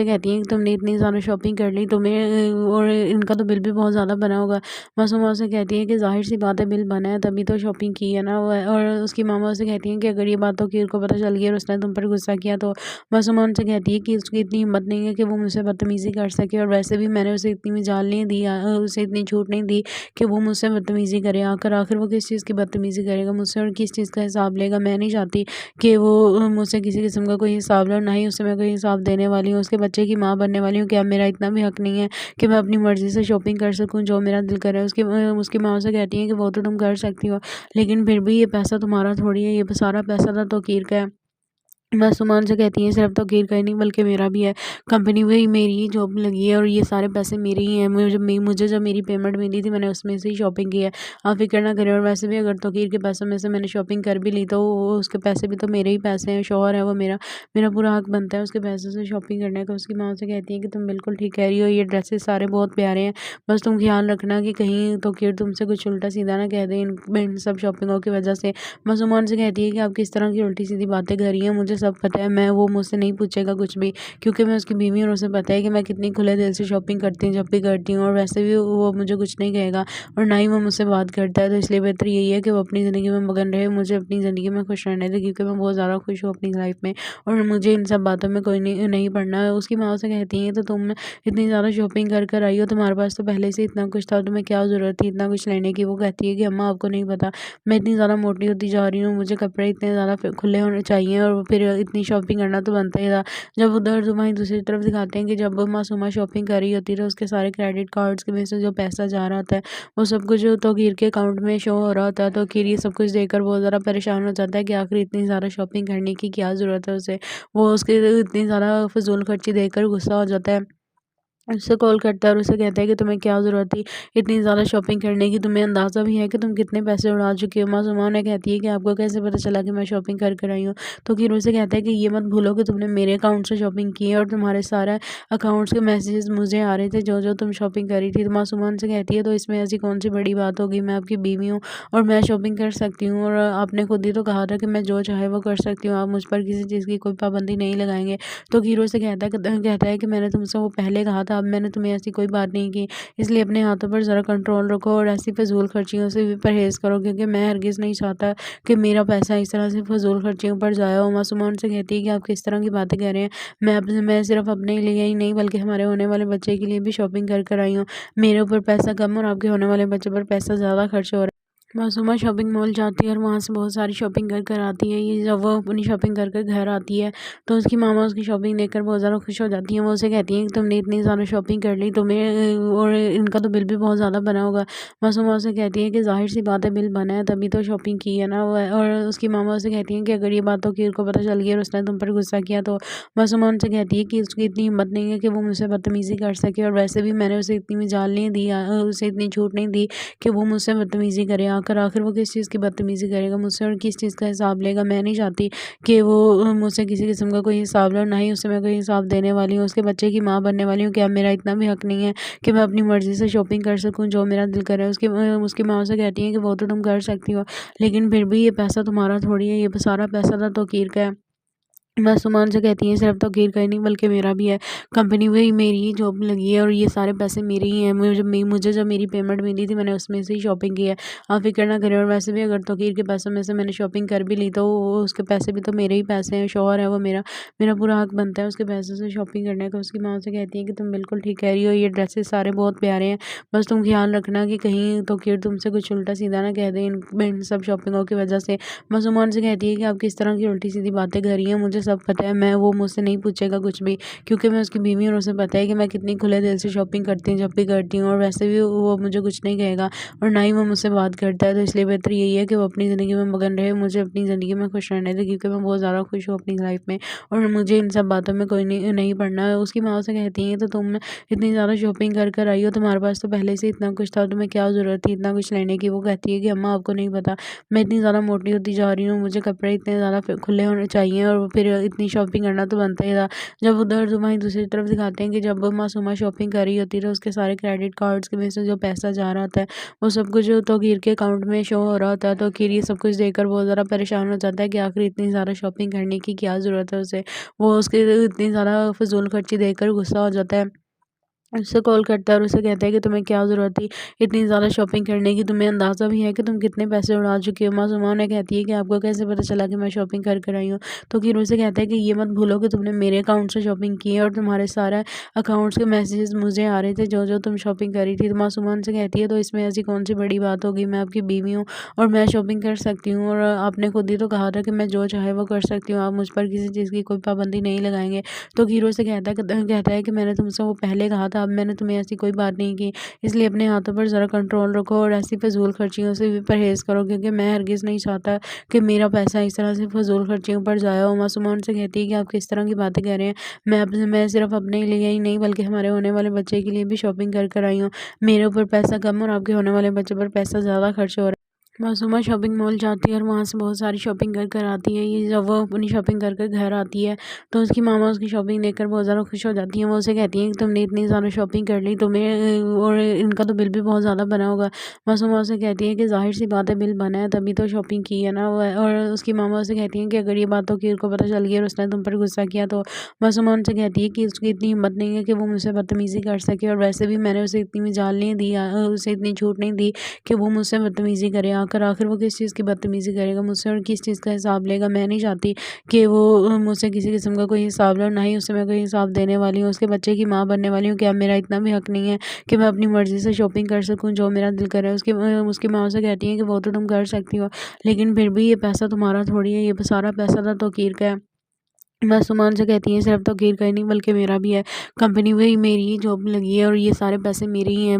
कहती हैं कि तुमने इतनी ज़्यादा शॉपिंग कर ली तुम्हें और इनका तो बिल भी बहुत ज़्यादा बना होगा। मासूमा उससे कहती है कि ज़ाहिर-सी बात है बिल बना है तभी तो शॉपिंग की है ना। व और उसकी मामा उसे कहती हैं कि अगर ये बात तौकीर को पता चल गई और उसने तुम पर गुस्सा किया तो मासूमा उनसे कहती है कि उसकी इतनी हिम्मत नहीं है कि वो मुझसे बदतमीज़ी कर सके और वैसे भी मैंने उसे इतनी मजाल नहीं दी उसे इतनी छूट नहीं दी कि वो मुझसे बदतमीज़ी करे। आखिर वो किस चीज़ की बदतमीज़ी करेगा मुझसे और किस चीज़ का हिसाब लेगा। मैं नहीं चाहती कि वो मुझसे किसी किस्म का कोई हिसाब ले और ना ही उसे मैं कोई हिसाब देने वाली हूँ। उसके बच्चे की माँ बनने वाली हूँ। क्या मेरा इतना भी हक नहीं है कि मैं अपनी मर्ज़ी से शॉपिंग कर सकूँ जो मेरा दिल करे? उसकी माँ उसे कहती है कि वो तो तुम कर सकती हो, लेकिन फिर भी ये पैसा तुम्हारा थोड़ी है, ये सारा पैसा तो तौकीर का है। मासूमान से कहती हैं सिर्फ तौकीर का ही नहीं बल्कि मेरा भी है। कंपनी में ही मेरी ही जॉब लगी है और ये सारे पैसे मेरे ही हैं। मुझे जब मेरी पेमेंट मिली थी मैंने उसमें से ही शॉपिंग की है। आप फ़िक्र ना करें और वैसे भी अगर तौकीर के पैसों में से मैंने शॉपिंग कर भी ली तो वो उसके पैसे भी तो मेरे ही पैसे हैं। शौहर है वो मेरा, मेरा पूरा हक बनता है उसके पैसों से शॉपिंग करने का। उसकी माँ उसे कहती है कि तुम बिल्कुल ठीक कह रही हो, ये ड्रेसेस सारे बहुत प्यारे हैं। बस तुम ख़्याल रखना कि कहीं तौकीर तुमसे कुछ उल्टा-सीधा ना कह दे इन सब शॉपिंगों की वज़ह से। मासूमान से कहती है कि आप किस तरह की उल्टी-सीधी बातें कर रही हैं, मुझे सब पता है। वो मुझसे नहीं पूछेगा कुछ भी क्योंकि मैं उसकी बीवी हूँ और उसे पता है कि मैं कितनी खुले दिल से शॉपिंग करती हूँ जब भी करती हूँ और वैसे भी वो मुझे कुछ नहीं कहेगा और ना ही वो मुझसे बात करता है। तो इसलिए बेहतर यही है कि वो अपनी ज़िंदगी में मगन रहे, मुझे अपनी ज़िंदगी में खुश रहने दे क्योंकि मैं बहुत ज़्यादा खुश हूँ अपनी लाइफ में और मुझे इन सब बातों में कोई नहीं पड़ना है। उसकी माँ से कहती है तो तुम इतनी ज़्यादा शॉपिंग कर कर आई हो, तुम्हारे पास तो पहले से इतना कुछ था, तुम्हें क्या ज़रूरत थी इतना कुछ लेने की? वो कहती है कि अम्मा आपको नहीं पता मैं इतनी ज़्यादा मोटी होती जा रही हूँ, मुझे कपड़े इतने ज़्यादा खुले होने चाहिए और फिर इतनी शॉपिंग करना तो बनता ही था। जब उधर वहीं दूसरी तरफ दिखाते हैं कि जब मासूमा शॉपिंग कर रही होती है तो उसके सारे क्रेडिट कार्ड्स में से जो पैसा जा रहा होता है वो सब कुछ तौकीर के अकाउंट में शो हो रहा होता है। तौकीर ये सब कुछ देखकर बहुत ज़्यादा परेशान हो जाता है कि आखिर इतनी ज़्यादा शॉपिंग करने की क्या ज़रूरत है उसे। वो उसकी इतनी ज़्यादा फ़िज़ूल खर्ची देखकर गुस्सा हो जाता है। उससे कॉल करता है और उसे कहता है कि तुम्हें क्या ज़रूरत थी इतनी ज़्यादा शॉपिंग करने की? तुम्हें अंदाज़ा भी है कि तुम कितने पैसे उड़ा चुकी हो? मासूमा उन्हें कहती है कि आपको कैसे पता चला कि मैं शॉपिंग कर कर आई हूँ? तो फिर उसे कहता है कि ये मत भूलो कि तुमने मेरे अकाउंट से शॉपिंग की है और तुम्हारे सारे अकाउंट्स के मैसेजेस मुझे आ रहे थे जो तुम शॉपिंग कर रही थी। तो मासूमा उनसे कहती है तो इसमें ऐसी कौन सी बड़ी बात होगी? मैं आपकी बीवी हूँ और मैं शॉपिंग कर सकती हूँ और आपने खुद ही तो कहा था कि मैं जो चाहे वो कर सकती हूँ, आप मुझ पर किसी चीज़ की कोई पाबंदी नहीं लगाएंगे। तो हीरो से कहता है कि मैंने तुमसे वो पहले कहा था, अब मैंने तुम्हें ऐसी कोई बात नहीं की, इसलिए अपने हाथों पर ज़रा कंट्रोल रखो और ऐसी फ़िज़ूल खर्चियों से भी परहेज़ करो क्योंकि मैं हरगिज़ नहीं चाहता कि मेरा पैसा इस तरह से फ़िज़ूल खर्चियों पर ज़ाया हो। मासूमा उनसे कहती है कि आप किस तरह की बातें कह रहे हैं? मैं सिर्फ़ अपने लिए ही नहीं बल्कि हमारे होने वाले बच्चे के लिए भी शॉपिंग कर कर आई हूँ। मेरे ऊपर पैसा कम और आपके होने वाले बच्चे पर पैसा ज़्यादा खर्च हो रहा है। मासूमा शॉपिंग मॉल जाती है और वहाँ से बहुत सारी शॉपिंग कर कर आती है। ये जब वो अपनी शॉपिंग कर कर घर आती है तो उसकी मामा उसकी शॉपिंग देखकर बहुत ज़्यादा खुश हो जाती हैं। वो उसे कहती हैं कि तुमने इतनी ज़्यादा शॉपिंग कर ली तुम्हें और इनका तो बिल भी बहुत ज़्यादा बना होगा। मासूमा उसे कहती है कि ज़ाहिर-सी बात है बिल बना है तभी तो शॉपिंग की है ना। और उसकी मामा उसे कहती हैं कि अगर ये बात तौकीर को पता चल गई और उसने तुम पर गुस्सा किया तो मासूमा उनसे कहती है कि उसकी इतनी हिम्मत नहीं है कि वो मुझसे बदतमीज़ी कर सके और वैसे भी मैंने उसे इतनी मजाल नहीं दी उसे इतनी छूट नहीं दी कि वो मुझसे बदतमीज़ी करे। आखिर वो किस चीज़ की बदतमीज़ी करेगा मुझसे और किस चीज़ का हिसाब लेगा। मैं नहीं चाहती कि वो मुझसे किसी किस्म का कोई हिसाब ले और ना ही उसे मैं कोई हिसाब देने वाली हूँ। उसके बच्चे की माँ बनने वाली हूँ। क्या मेरा इतना भी हक नहीं है कि मैं अपनी मर्ज़ी से शॉपिंग कर सकूँ जो मेरा दिल करे? उसकी माँ उसे कहती है कि वो तो तुम कर सकती हो, लेकिन फिर भी ये पैसा तुम्हारा थोड़ी है, ये सारा पैसा तो तौकीर का है। मासूमा उनसे कहती हैं सिर्फ तौकीर का ही नहीं बल्कि मेरा भी है। कंपनी में ही मेरी ही जॉब लगी है और ये सारे पैसे मेरे ही हैं। मुझे जब मेरी पेमेंट मिली थी मैंने उसमें से ही शॉपिंग की है। आप फ़िक्र ना करें और वैसे भी अगर तौकीर के पैसों में से मैंने शॉपिंग कर भी ली तो वो उसके पैसे भी तो मेरे ही पैसे हैं। शौहर है वो मेरा, मेरा पूरा हक बनता है उसके पैसों से शॉपिंग करने का। उसकी माँ से कहती है कि तुम बिल्कुल ठीक कह रही हो, ये ड्रेसेस सारे बहुत प्यारे हैं। बस तुम ख़्याल रखना कि कहीं तौकीर तुमसे कुछ उल्टा-सीधा ना कह दे इन सब शॉपिंगों की वज़ह से। मासूमा उनसे कहती है कि आप किस तरह की उल्टी-सीधी बातें कर रही हैं, मुझे सब पता है। वो मुझसे नहीं पूछेगा कुछ भी क्योंकि मैं उसकी बीवी हूँ और उसे पता है कि मैं कितनी खुले दिल से शॉपिंग करती हूँ जब भी करती हूँ और वैसे भी वो मुझे कुछ नहीं कहेगा और ना ही वो मुझसे बात करता है। तो इसलिए बेहतर यही है कि वो अपनी ज़िंदगी में मगन रहे, मुझे अपनी ज़िंदगी में खुश रहने दे क्योंकि मैं बहुत ज़्यादा खुश हूँ अपनी लाइफ में और मुझे इन सब बातों में कोई नहीं पड़ना है। उसकी माँ से कहती हैं तो तुम इतनी ज़्यादा शॉपिंग कर कर आई हो, तुम्हारे पास तो पहले से इतना कुछ था, तुम्हें क्या ज़रूरत थी इतना कुछ लेने की? वो कहती है कि अम्मा आपको नहीं पता मैं इतनी ज़्यादा मोटी होती जा रही हूँ, मुझे कपड़े इतने ज़्यादा खुले होने चाहिए और फिर इतनी शॉपिंग करना तो बनता ही था। जब उधर तो वहीं दूसरी तरफ दिखाते हैं कि जब मासूमा शॉपिंग कर रही होती है तो उसके सारे क्रेडिट कार्ड्स के में से जो पैसा जा रहा होता है वो सब कुछ तौकीर के अकाउंट में शो हो रहा होता है। तौकीर ये सब कुछ देखकर बहुत ज़्यादा परेशान हो जाता है कि आखिर इतनी ज़्यादा शॉपिंग करने की क्या ज़रूरत है उसे। वो उसकी इतनी ज़्यादा फ़िज़ूल खर्ची देखकर गुस्सा हो जाता है। उससे कॉल करता है और उसे कहता है कि तुम्हें क्या ज़रूरत थी इतनी ज़्यादा शॉपिंग करने की, तुम्हें अंदाज़ा भी है कि तुम कितने पैसे उड़ा चुकी हो। मासूमा उन्हें कहती है कि आपको कैसे पता चला कि मैं शॉपिंग कर कर आई हूँ। तो कीरू से कहता है कि ये मत भूलो कि तुमने मेरे अकाउंट से शॉपिंग की है और तुम्हारे सारे अकाउंट्स के मैसेजेस मुझे आ रहे थे जो जो तुम शॉपिंग करी थी। तो मासूमा उनसे कहती है तो इसमें ऐसी कौन सी बड़ी बात होगी, मैं आपकी बीवी हूँ और मैं शॉपिंग कर सकती हूँ, और आपने खुद ही तो कहा था कि मैं जो चाहे वो कर सकती हूँ, आप मुझ पर किसी चीज़ की कोई पाबंदी नहीं लगाएंगे। तो कीरू से कहता है कि मैंने तुमसे वो पहले कहा था, अब मैंने तुम्हें ऐसी कोई बात नहीं की, इसलिए अपने हाथों पर ज़रा कंट्रोल रखो और ऐसी फ़िज़ूल खर्चियों से भी परहेज़ करो, क्योंकि मैं हरगिज़ नहीं चाहता कि मेरा पैसा इस तरह से फ़िज़ूल खर्चियों पर ज़ाया हो। मासूमा उनसे कहती है कि आप किस तरह की बातें कर रहे हैं, मैं सिर्फ़ अपने लिए ही नहीं बल्कि हमारे होने वाले बच्चे के लिए भी शॉपिंग कर कर आई हूँ। मेरे ऊपर पैसा कम और आपके होने वाले बच्चे पर पैसा ज़्यादा खर्च हो रहा है। मासूमा शॉपिंग मॉल जाती है और वहाँ से बहुत सारी शॉपिंग कर कर आती है। ये जब वो अपनी शॉपिंग कर कर घर आती है तो उसकी मामा उसकी शॉपिंग देखकर बहुत ज़्यादा खुश हो जाती हैं। वो उसे कहती हैं कि तुमने इतनी ज़्यादा शॉपिंग कर ली, तुम्हें और इनका तो बिल भी बहुत ज़्यादा बना होगा। मासूमा उसे कहती है कि ज़ाहिर सी बात है, बिल बना है तभी तो शॉपिंग की है ना। और उसकी मामा उसे कहती हैं कि अगर ये बात तो कीर को पता चल गई और उसने तुम पर गुस्सा किया तो। मासूमा उनसे कहती है कि उसकी इतनी हिम्मत नहीं है कि वो मुझसे बदतमीज़ी कर सके, और वैसे भी मैंने उसे इतनी मजाल नहीं दी, उसे इतनी छूट नहीं दी कि वो मुझसे बदतमीज़ी करे। आखिर वो किस चीज़ की बदतमीज़ी करेगा मुझसे और किस चीज़ का हिसाब लेगा। मैं नहीं चाहती कि वो मुझसे किसी किस्म का कोई हिसाब ले, और ना ही उसे मैं कोई हिसाब देने वाली हूँ। उसके बच्चे की माँ बनने वाली हूँ। क्या मेरा इतना भी हक नहीं है कि मैं अपनी मर्ज़ी से शॉपिंग कर सकूँ जो मेरा दिल करे? उसकी माँ उसे कहती है कि वो तो तुम कर सकती हो, लेकिन फिर भी ये पैसा तुम्हारा थोड़ी है, ये सारा पैसा था तौकीर का है। मासूमान से कहती हैं सिर्फ तौकीर का ही नहीं बल्कि मेरा भी है। कंपनी में ही मेरी ही जॉब लगी है और ये सारे पैसे मेरे ही हैं।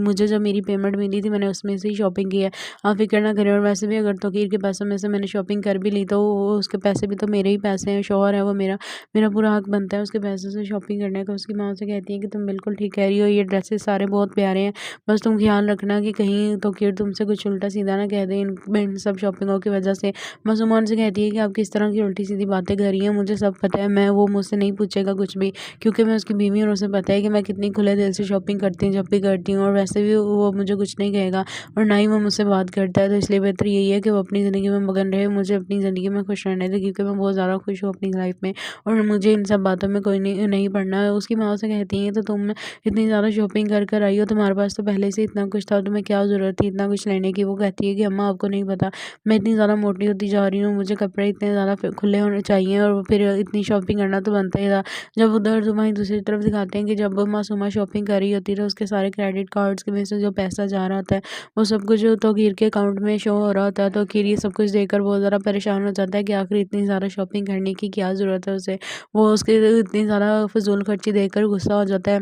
मुझे जब मेरी पेमेंट मिली थी मैंने उसमें से ही शॉपिंग की है। आप फ़िक्र ना करें, और वैसे भी अगर तौकीर के पैसों में से मैंने शॉपिंग कर भी ली तो वो उसके पैसे भी तो मेरे ही पैसे हैं। शौहर है वो मेरा, मेरा पूरा हक बनता है उसके पैसों से शॉपिंग करने का। उसकी माँ उसे कहती है कि तुम बिल्कुल ठीक कह रही हो, ये ड्रेसेस सारे बहुत प्यारे हैं। बस तुम ख्याल रखना कि कहीं तौकीर तुमसे कुछ उल्टा सीधा ना कह दे इन सब शॉपिंगों की वजह से। मासूमान से कहती है कि आप किस तरह की उल्टी सीधी बातें कर रही हैं, मुझे सब पता है। वो मुझसे नहीं पूछेगा कुछ भी, क्योंकि मैं उसकी बीवी हूँ और उसे पता है कि मैं कितनी खुले दिल से शॉपिंग करती हूँ जब भी करती हूँ, और वैसे भी वो मुझे कुछ नहीं कहेगा और ना ही वो मुझसे बात करता है। तो इसलिए बेहतर यही है कि वो अपनी ज़िंदगी में मगन रहे, मुझे अपनी ज़िंदगी में खुश रहने दे, क्योंकि मैं बहुत ज़्यादा खुश हूँ अपनी लाइफ में और मुझे इन सब बातों में कोई नहीं पड़ना है। उसकी माँ से कहती है तो तुम इतनी ज़्यादा शॉपिंग कर कर आई हो, तुम्हारे पास तो पहले से इतना कुछ था, तुम्हें क्या ज़रूरत थी इतना कुछ लेने की? वो कहती है कि अम्मा आपको नहीं पता, मैं इतनी ज़्यादा मोटी होती जा रही हूँ, मुझे कपड़े इतने ज़्यादा खुले होने चाहिए और फिर इतनी शॉपिंग करना तो बनता ही था। जब उधर तो वहीं दूसरी तरफ दिखाते हैं कि जब मासूमा शॉपिंग कर रही होती है तो उसके सारे क्रेडिट कार्ड्स के में से जो पैसा जा रहा होता है वो सब कुछ तौकीर के अकाउंट में शो हो रहा होता है। तौकीर ये सब कुछ देखकर बहुत ज़्यादा परेशान हो जाता है कि आखिर इतनी ज़्यादा शॉपिंग करने की क्या ज़रूरत है उसे। वो उसकी इतनी ज़्यादा फ़िज़ूल खर्ची देखकर गुस्सा हो जाता है।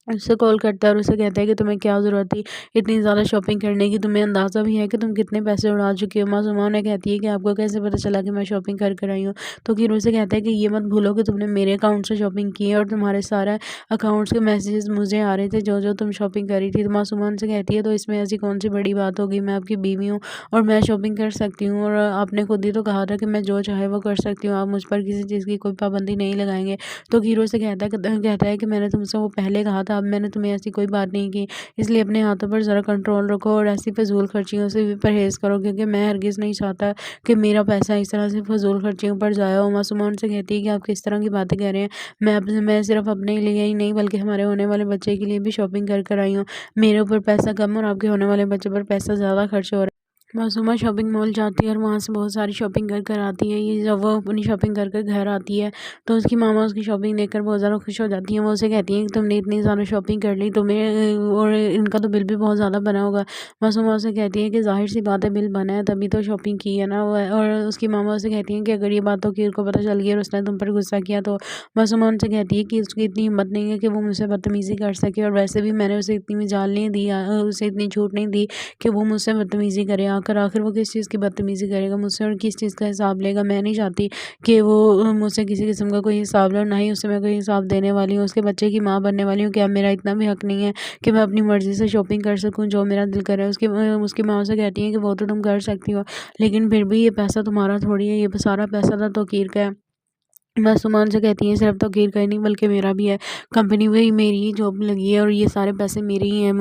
उससे कॉल करता है और उसे कहता है कि तुम्हें क्या ज़रूरत थी इतनी ज़्यादा शॉपिंग करने की, तुम्हें अंदाज़ा भी है कि तुम कितने पैसे उड़ा चुकी हो। मासूमा उन्हें कहती है कि आपको कैसे पता चला कि मैं शॉपिंग कर कर आई हूँ। तो कीरू से कहता है कि ये मत भूलो कि तुमने मेरे अकाउंट से शॉपिंग की है और तुम्हारे सारे अकाउंट्स के मैसेजेस मुझे आ रहे थे जो जो तुम शॉपिंग करी थी। तो मासूमा उनसे कहती है तो इसमें ऐसी कौन सी बड़ी बात होगी, मैं आपकी बीवी हूँ और मैं शॉपिंग कर सकती हूँ, और आपने खुद ही तो कहा था कि मैं जो चाहे वो कर सकती हूँ, आप मुझ पर किसी चीज़ की कोई पाबंदी नहीं लगाएंगे। तो कीरू से कहता है कि मैंने तुमसे वो पहले कहा था, अब मैंने तुम्हें ऐसी कोई बात नहीं की, इसलिए अपने हाथों पर ज़रा कंट्रोल रखो और ऐसी फ़िज़ूल खर्चियों से भी परहेज़ करो, क्योंकि मैं हरगिज़ नहीं चाहता कि मेरा पैसा इस तरह से फ़िज़ूल खर्चियों पर ज़ाया हो। मासूमा उनसे कहती है कि आप किस तरह की बातें कर रहे हैं, मैं सिर्फ़ अपने लिए ही नहीं बल्कि हमारे होने वाले बच्चे के लिए भी शॉपिंग कर कर आई हूँ। मेरे ऊपर पैसा कम और आपके होने वाले बच्चे पर पैसा ज़्यादा खर्च हो रहा है। मासूमा शॉपिंग मॉल जाती है और वहाँ से बहुत सारी शॉपिंग कर कर आती है। ये जब वो अपनी शॉपिंग कर कर घर आती है तो उसकी मामा उसकी शॉपिंग देखकर बहुत ज़्यादा खुश हो जाती हैं। वो उसे कहती हैं कि तुमने इतनी ज़्यादा शॉपिंग कर ली, तुम्हें और इनका तो बिल भी बहुत ज़्यादा बना होगा। मासूमा उसे कहती है कि ज़ाहिर सी बात है, बिल बना है तभी तो शॉपिंग की है ना। और उसकी मामा उसे कहती हैं कि अगर ये बात तो कीर को पता चल गई और उसने तुम पर गुस्सा किया तो। मासूमा उनसे कहती है कि उसकी इतनी हिम्मत नहीं है कि वो मुझसे बदतमीज़ी कर सके, और वैसे भी मैंने उसे इतनी मजाल नहीं दी, उसे इतनी छूट नहीं दी कि वो मुझसे बदतमीज़ी करे। आखिर वो किस चीज़ की बदतमीज़ी करेगा मुझसे और किस चीज़ का हिसाब लेगा। मैं नहीं चाहती कि वो मुझसे किसी किस्म का कोई हिसाब ले, और ना ही उसे मैं कोई हिसाब देने वाली हूँ। उसके बच्चे की माँ बनने वाली हूँ। क्या मेरा इतना भी हक नहीं है कि मैं अपनी मर्ज़ी से शॉपिंग कर सकूँ जो मेरा दिल करे? उसकी माँ उसे कहती है कि वो तो तुम कर सकती हो, लेकिन फिर भी ये पैसा तुम्हारा थोड़ी है, ये सारा पैसा था तौकीर का है। मासूमान से कहती हैं सिर्फ तौकीर का ही नहीं बल्कि मेरा भी है। कंपनी में ही मेरी ही जॉब लगी है और ये सारे पैसे मेरे ही हैं।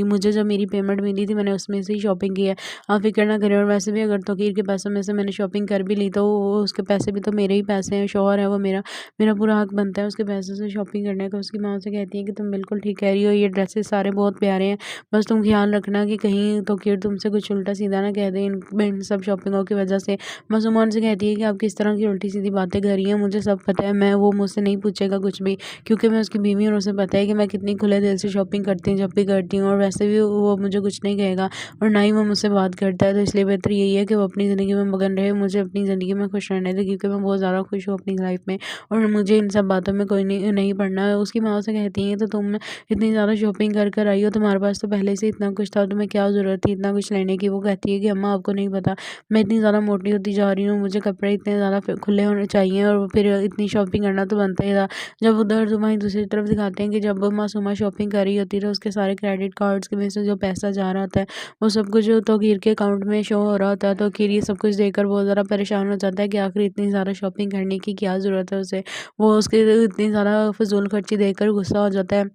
मुझे जब मेरी पेमेंट मिली थी मैंने उसमें से ही शॉपिंग की है। आप फ़िक्र ना करें और वैसे भी अगर तौकीर के पैसों में से मैंने शॉपिंग कर भी ली तो वो उसके पैसे भी तो मेरे ही पैसे हैं। शौहर है वो मेरा, मेरा पूरा हक बनता है उसके पैसों से शॉपिंग करने का। उसकी माँ से कहती है कि तुम बिल्कुल ठीक कह रही हो, ये ड्रेसेस सारे बहुत प्यारे हैं। बस तुम ख़्याल रखना कि कहीं तौकीर तुमसे कुछ उल्टा-सीधा ना कह दे इन सब शॉपिंगों की वज़ह से। मासूमान से कहती है कि आप किस तरह की उल्टी-सीधी बातें कर रही हैं, मुझे सब पता है। वो मुझसे नहीं पूछेगा कुछ भी, क्योंकि मैं उसकी बीवी हूँ और उसे पता है कि मैं कितनी खुले दिल से शॉपिंग करती हूँ जब भी करती हूँ, और वैसे भी वो मुझे कुछ नहीं कहेगा और ना ही वो मुझसे बात करता है। तो इसलिए बेहतर यही है कि वो अपनी ज़िंदगी में मगन रहे, मुझे अपनी ज़िंदगी में खुश रहने दे, क्योंकि मैं बहुत ज़्यादा खुश हूँ अपनी लाइफ में और मुझे इन सब बातों में कोई नहीं नहीं पड़ना है। उसकी माँ से कहती हैं तो तुम इतनी ज़्यादा शॉपिंग कर आई हो, तुम्हारे पास तो पहले से इतना कुछ था, तुम्हें क्या ज़रूरत थी इतना कुछ लेने की। वो कहती है कि अम्मा आपको नहीं पता, मैं इतनी ज़्यादा मोटी होती जा रही हूँ, मुझे कपड़े इतने ज़्यादा खुले होने चाहिए और फिर इतनी शॉपिंग करना तो बनता ही था। जब उधर वहीं दूसरी तरफ दिखाते हैं कि जब मासूमा शॉपिंग कर रही होती है तो उसके सारे क्रेडिट कार्ड्स के में से जो पैसा जा रहा होता है वो सब कुछ तौकीर के अकाउंट में शो हो रहा होता है। तौकीर ये सब कुछ देखकर बहुत ज़्यादा परेशान हो जाता है कि आखिर इतनी ज़्यादा शॉपिंग करने की क्या ज़रूरत है उसे। वो उसकी इतनी ज़्यादा फ़िज़ूल खर्ची देखकर गुस्सा हो जाता है।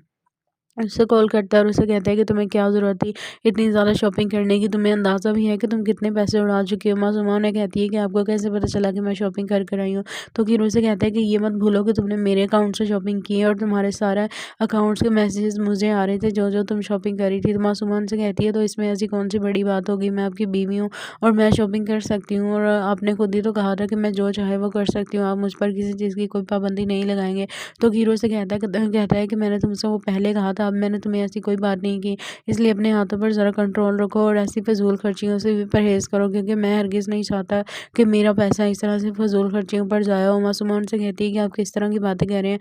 उससे कॉल करता है और उसे कहता है कि तुम्हें क्या ज़रूरत थी इतनी ज़्यादा शॉपिंग करने की, तुम्हें अंदाज़ा भी है कि तुम कितने पैसे उड़ा चुकी हो। मासूमा उन्हें कहती है कि आपको कैसे पता चला कि मैं शॉपिंग कर आई हूँ। तो फिर उसे कहता है कि ये मत भूलो कि तुमने मेरे अकाउंट से शॉपिंग की है और तुम्हारे सारे अकाउंट्स के मैसेजेस मुझे आ रहे थे जो जो तुम शॉपिंग करी थी। तो मासूमा उनसे कहती है तो इसमें ऐसी कौन सी बड़ी बात होगी, मैं आपकी बीवी हूँ और मैं शॉपिंग कर सकती हूँ, और आपने खुद ही तो कहा था कि मैं जो चाहे वो कर सकती हूँ, आप मुझ पर किसी चीज़ की कोई पाबंदी नहीं लगाएंगे। तो हीरो से कहता है कि मैंने तुमसे वो पहले कहा था, अब मैंने तुम्हें ऐसी कोई बात नहीं की, इसलिए अपने हाथों पर ज़रा कंट्रोल रखो और ऐसी फ़िज़ूल खर्चियों से भी परहेज़ करो, क्योंकि मैं हरगिज़ नहीं चाहता कि मेरा पैसा इस तरह से फ़िज़ूल खर्चियों पर ज़ाया हो। मासूमा उनसे कहती है कि आप किस तरह की बातें कर रहे हैं,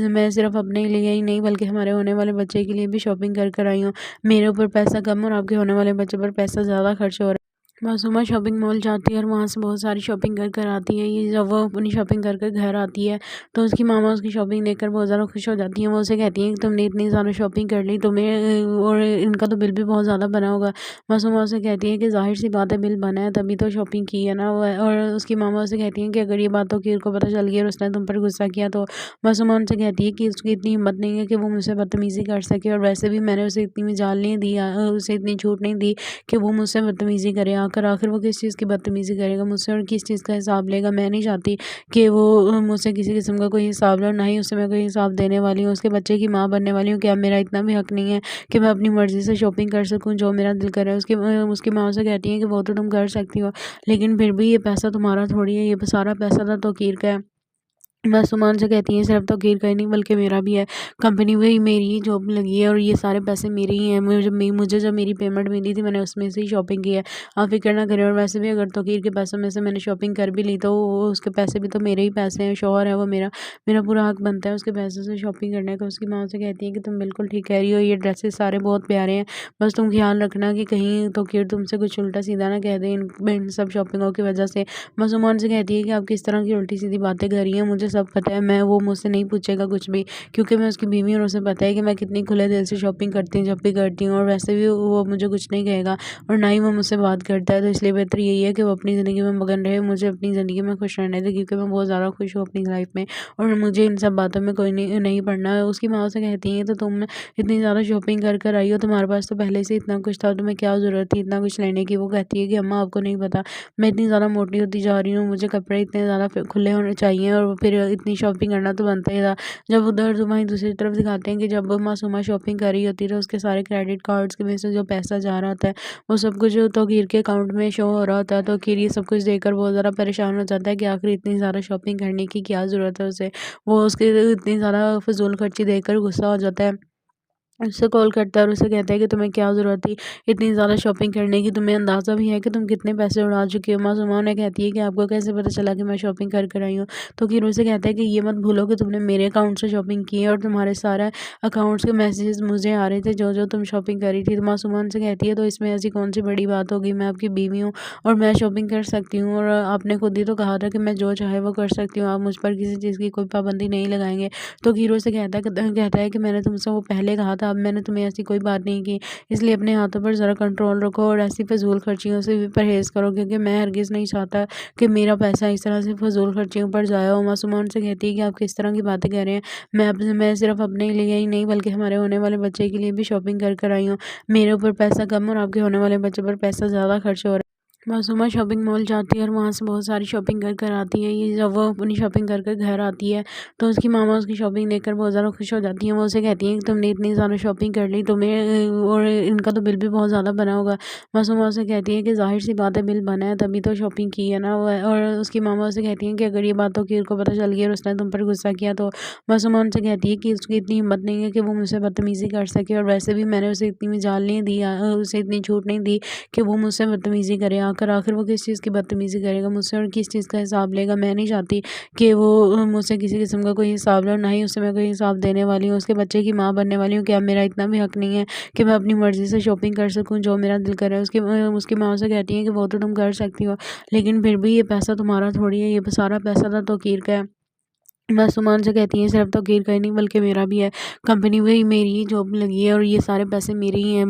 मैं सिर्फ़ अपने लिए ही नहीं बल्कि हमारे होने वाले बच्चे के लिए भी शॉपिंग कर आई हूँ। मेरे ऊपर पैसा कम और आपके होने वाले बच्चे पर पैसा ज़्यादा खर्च हो रहा है। मासूमा शॉपिंग मॉल जाती है और वहाँ से बहुत सारी शॉपिंग कर आती है। ये जब वो अपनी शॉपिंग कर घर आती है तो उसकी मामा उसकी शॉपिंग देखकर बहुत ज़्यादा खुश हो जाती हैं। वो उसे कहती हैं कि तुमने इतनी ज़्यादा शॉपिंग कर ली, तुम्हें और इनका तो बिल भी बहुत ज़्यादा बना होगा। मासूमा उसे कहती है कि ज़ाहिर-सी बात है, बिल बना है तभी तो शॉपिंग की है ना। व और उसकी मामा उसे कहती हैं कि अगर ये बात तौकीर को पता चल गई और उसने तुम पर गुस्सा किया तो। मासूमा उनसे कहती है कि उसकी इतनी हिम्मत नहीं है कि वो मुझसे बदतमीज़ी कर सके, और वैसे भी मैंने उसे इतनी मजाल नहीं दी, उसे इतनी छूट नहीं दी कि वो मुझसे बदतमीज़ी करे। आखिर वो किस चीज़ की बदतमीज़ी करेगा मुझसे और किस चीज़ का हिसाब लेगा। मैं नहीं चाहती कि वो मुझसे किसी किस्म का कोई हिसाब ले, और ना ही उसे मैं कोई हिसाब देने वाली हूँ। उसके बच्चे की माँ बनने वाली हूँ। क्या मेरा इतना भी हक नहीं है कि मैं अपनी मर्ज़ी से शॉपिंग कर सकूँ जो मेरा दिल करे? उसकी माँ से कहती है कि वो तो तुम कर सकती हो, लेकिन फिर भी ये पैसा तुम्हारा थोड़ी है, ये सारा पैसा तो तौकीर का है। मासूमान से कहती हैं सिर्फ तौकीर का ही नहीं बल्कि मेरा भी है। कंपनी में ही मेरी ही जॉब लगी है और ये सारे पैसे मेरे ही हैं। मुझे जब मेरी पेमेंट मिली थी मैंने उसमें से ही शॉपिंग की है। आप फ़िक्र ना करें और वैसे भी अगर तौकीर के पैसों में से मैंने शॉपिंग कर भी ली तो वो उसके पैसे भी तो मेरे ही पैसे हैं। शौहर है वो मेरा, मेरा पूरा हक बनता है उसके पैसों से शॉपिंग करने का। उसकी माँ से कहती है कि तुम बिल्कुल ठीक कह रही हो, ये ड्रेसेस सारे बहुत प्यारे हैं। बस तुम ख़्याल रखना कि कहीं तौकीर तुमसे कुछ उल्टा-सीधा ना कह दे इन सब शॉपिंगों की वज़ह से। मासूमा उनसे कहती है कि आप किस तरह की उल्टी-सीधी बातें कर रही हैं, मुझे सब पता है। वो मुझसे नहीं पूछेगा कुछ भी, क्योंकि मैं उसकी बीवी हूँ और उसे पता है कि मैं कितनी खुले दिल से शॉपिंग करती हूँ जब भी करती हूँ, और वैसे भी वो मुझे कुछ नहीं कहेगा और ना ही वो मुझसे बात करता है। तो इसलिए बेहतर यही है कि वो अपनी ज़िंदगी में मगन रहे, मुझे अपनी ज़िंदगी में खुश रहने दे, क्योंकि मैं बहुत ज़्यादा खुश हूँ अपनी लाइफ में और मुझे इन सब बातों में कोई नहीं पड़ना है। उसकी माँ से कहती हैं तो तुम इतनी ज़्यादा शॉपिंग कर आई हो, तुम्हारे पास तो पहले से इतना कुछ था, तुम्हें क्या ज़रूरत थी इतना कुछ लेने की। वो कहती है कि अम्मा आपको नहीं पता, मैं इतनी ज़्यादा मोटी होती जा रही हूँ, मुझे कपड़े इतने ज़्यादा खुले होने चाहिए और फिर इतनी शॉपिंग करना तो बनता ही था। जब उधर वहीं दूसरी तरफ दिखाते हैं कि जब मासूमा शॉपिंग कर रही होती है तो उसके सारे क्रेडिट कार्ड्स के में से जो पैसा जा रहा होता है वो सब कुछ तौकीर के अकाउंट में शो हो रहा होता है। तौकीर ये सब कुछ देखकर बहुत ज़्यादा परेशान हो जाता है कि आखिर इतनी ज़्यादा शॉपिंग करने की क्या ज़रूरत है उसे। वो उसकी इतनी ज़्यादा फ़िज़ूल खर्ची देखकर गुस्सा हो जाता है। उससे कॉल करता है और उसे कहता है कि तुम्हें क्या ज़रूरत थी इतनी ज़्यादा शॉपिंग करने की, तुम्हें अंदाज़ा भी है कि तुम कितने पैसे उड़ा चुकी हो। मासूमा उन्हें कहती है कि आपको कैसे पता चला कि मैं शॉपिंग कर आई हूँ। तो फिर उसे कहता है कि ये मत भूलो कि तुमने मेरे अकाउंट से शॉपिंग की है और तुम्हारे सारे अकाउंट्स के मैसेजेस मुझे आ रहे थे जो जो तुम शॉपिंग करी थी। तो मासूमा उनसे कहती है तो इसमें ऐसी कौन सी बड़ी बात होगी, मैं आपकी बीवी हूँ और मैं शॉपिंग कर सकती हूँ, और आपने खुद ही तो कहा था कि मैं जो चाहे वो कर सकती हूँ, आप मुझ पर किसी चीज़ की कोई पाबंदी नहीं लगाएंगे। तो हीरो से कहता है कि मैंने तुमसे वो पहले कहा था, था, अब मैंने तुम्हें ऐसी कोई बात नहीं की, इसलिए अपने हाथों पर ज़रा कंट्रोल रखो और ऐसी फ़िज़ूल खर्चियों से भी परहेज़ करो, क्योंकि मैं हरगिज़ नहीं चाहता कि मेरा पैसा इस तरह से फ़िज़ूल खर्चियों पर ज़ाया हो। मासूमा उनसे कहती है कि आप किस तरह की बातें कह रहे हैं? मैं सिर्फ़ अपने लिए ही नहीं बल्कि हमारे होने वाले बच्चे के लिए भी शॉपिंग कर कर आई हूँ। मेरे ऊपर पैसा कम और आपके होने वाले बच्चे पर पैसा ज़्यादा खर्च हो रहा है। मासूमा शॉपिंग मॉल जाती है और वहाँ से बहुत सारी शॉपिंग कर कर आती है। ये जब वो अपनी शॉपिंग कर कर घर आती है तो उसकी मामा उसकी शॉपिंग देखकर बहुत ज़्यादा खुश हो जाती हैं। वो उसे कहती हैं कि तुमने इतनी ज़्यादा शॉपिंग कर ली, तुम्हें और इनका तो बिल भी बहुत ज़्यादा बना होगा। मासूमा उसे कहती है कि ज़ाहिर सी बात है, बिल बना है तभी तो शॉपिंग की है ना। और उसकी मामा उसे कहती हैं कि अगर ये बात तौकीर को पता चल गई और उसने तुम पर गुस्सा किया तो। मासूमा उनसे कहती है कि उसकी इतनी हिम्मत नहीं है कि वो मुझसे बदतमीज़ी कर सके, और वैसे भी मैंने उसे इतनी मजाल नहीं दी, उसे इतनी छूट नहीं दी कि वो मुझसे बदतमीज़ी करे। आखिर वो किस चीज़ की बदतमीज़ी करेगा मुझसे और किस चीज़ का हिसाब लेगा? मैं नहीं चाहती कि वो मुझसे किसी किस्म का कोई हिसाब ले, और ना ही उसे मैं कोई हिसाब देने वाली हूँ। उसके बच्चे की माँ बनने वाली हूँ। क्या मेरा इतना भी हक नहीं है कि मैं अपनी मर्ज़ी से शॉपिंग कर सकूँ जो मेरा दिल करे? उसकी माँ उसे कहती है कि वो तो तुम कर सकती हो, लेकिन फिर भी ये पैसा तुम्हारा थोड़ी है, ये सारा पैसा तो तौकीर का है। मासूमान से कहती हैं सिर्फ तौकीर का ही नहीं बल्कि मेरा भी है। कंपनी में ही मेरी ही जॉब लगी है और ये सारे पैसे मेरे ही हैं।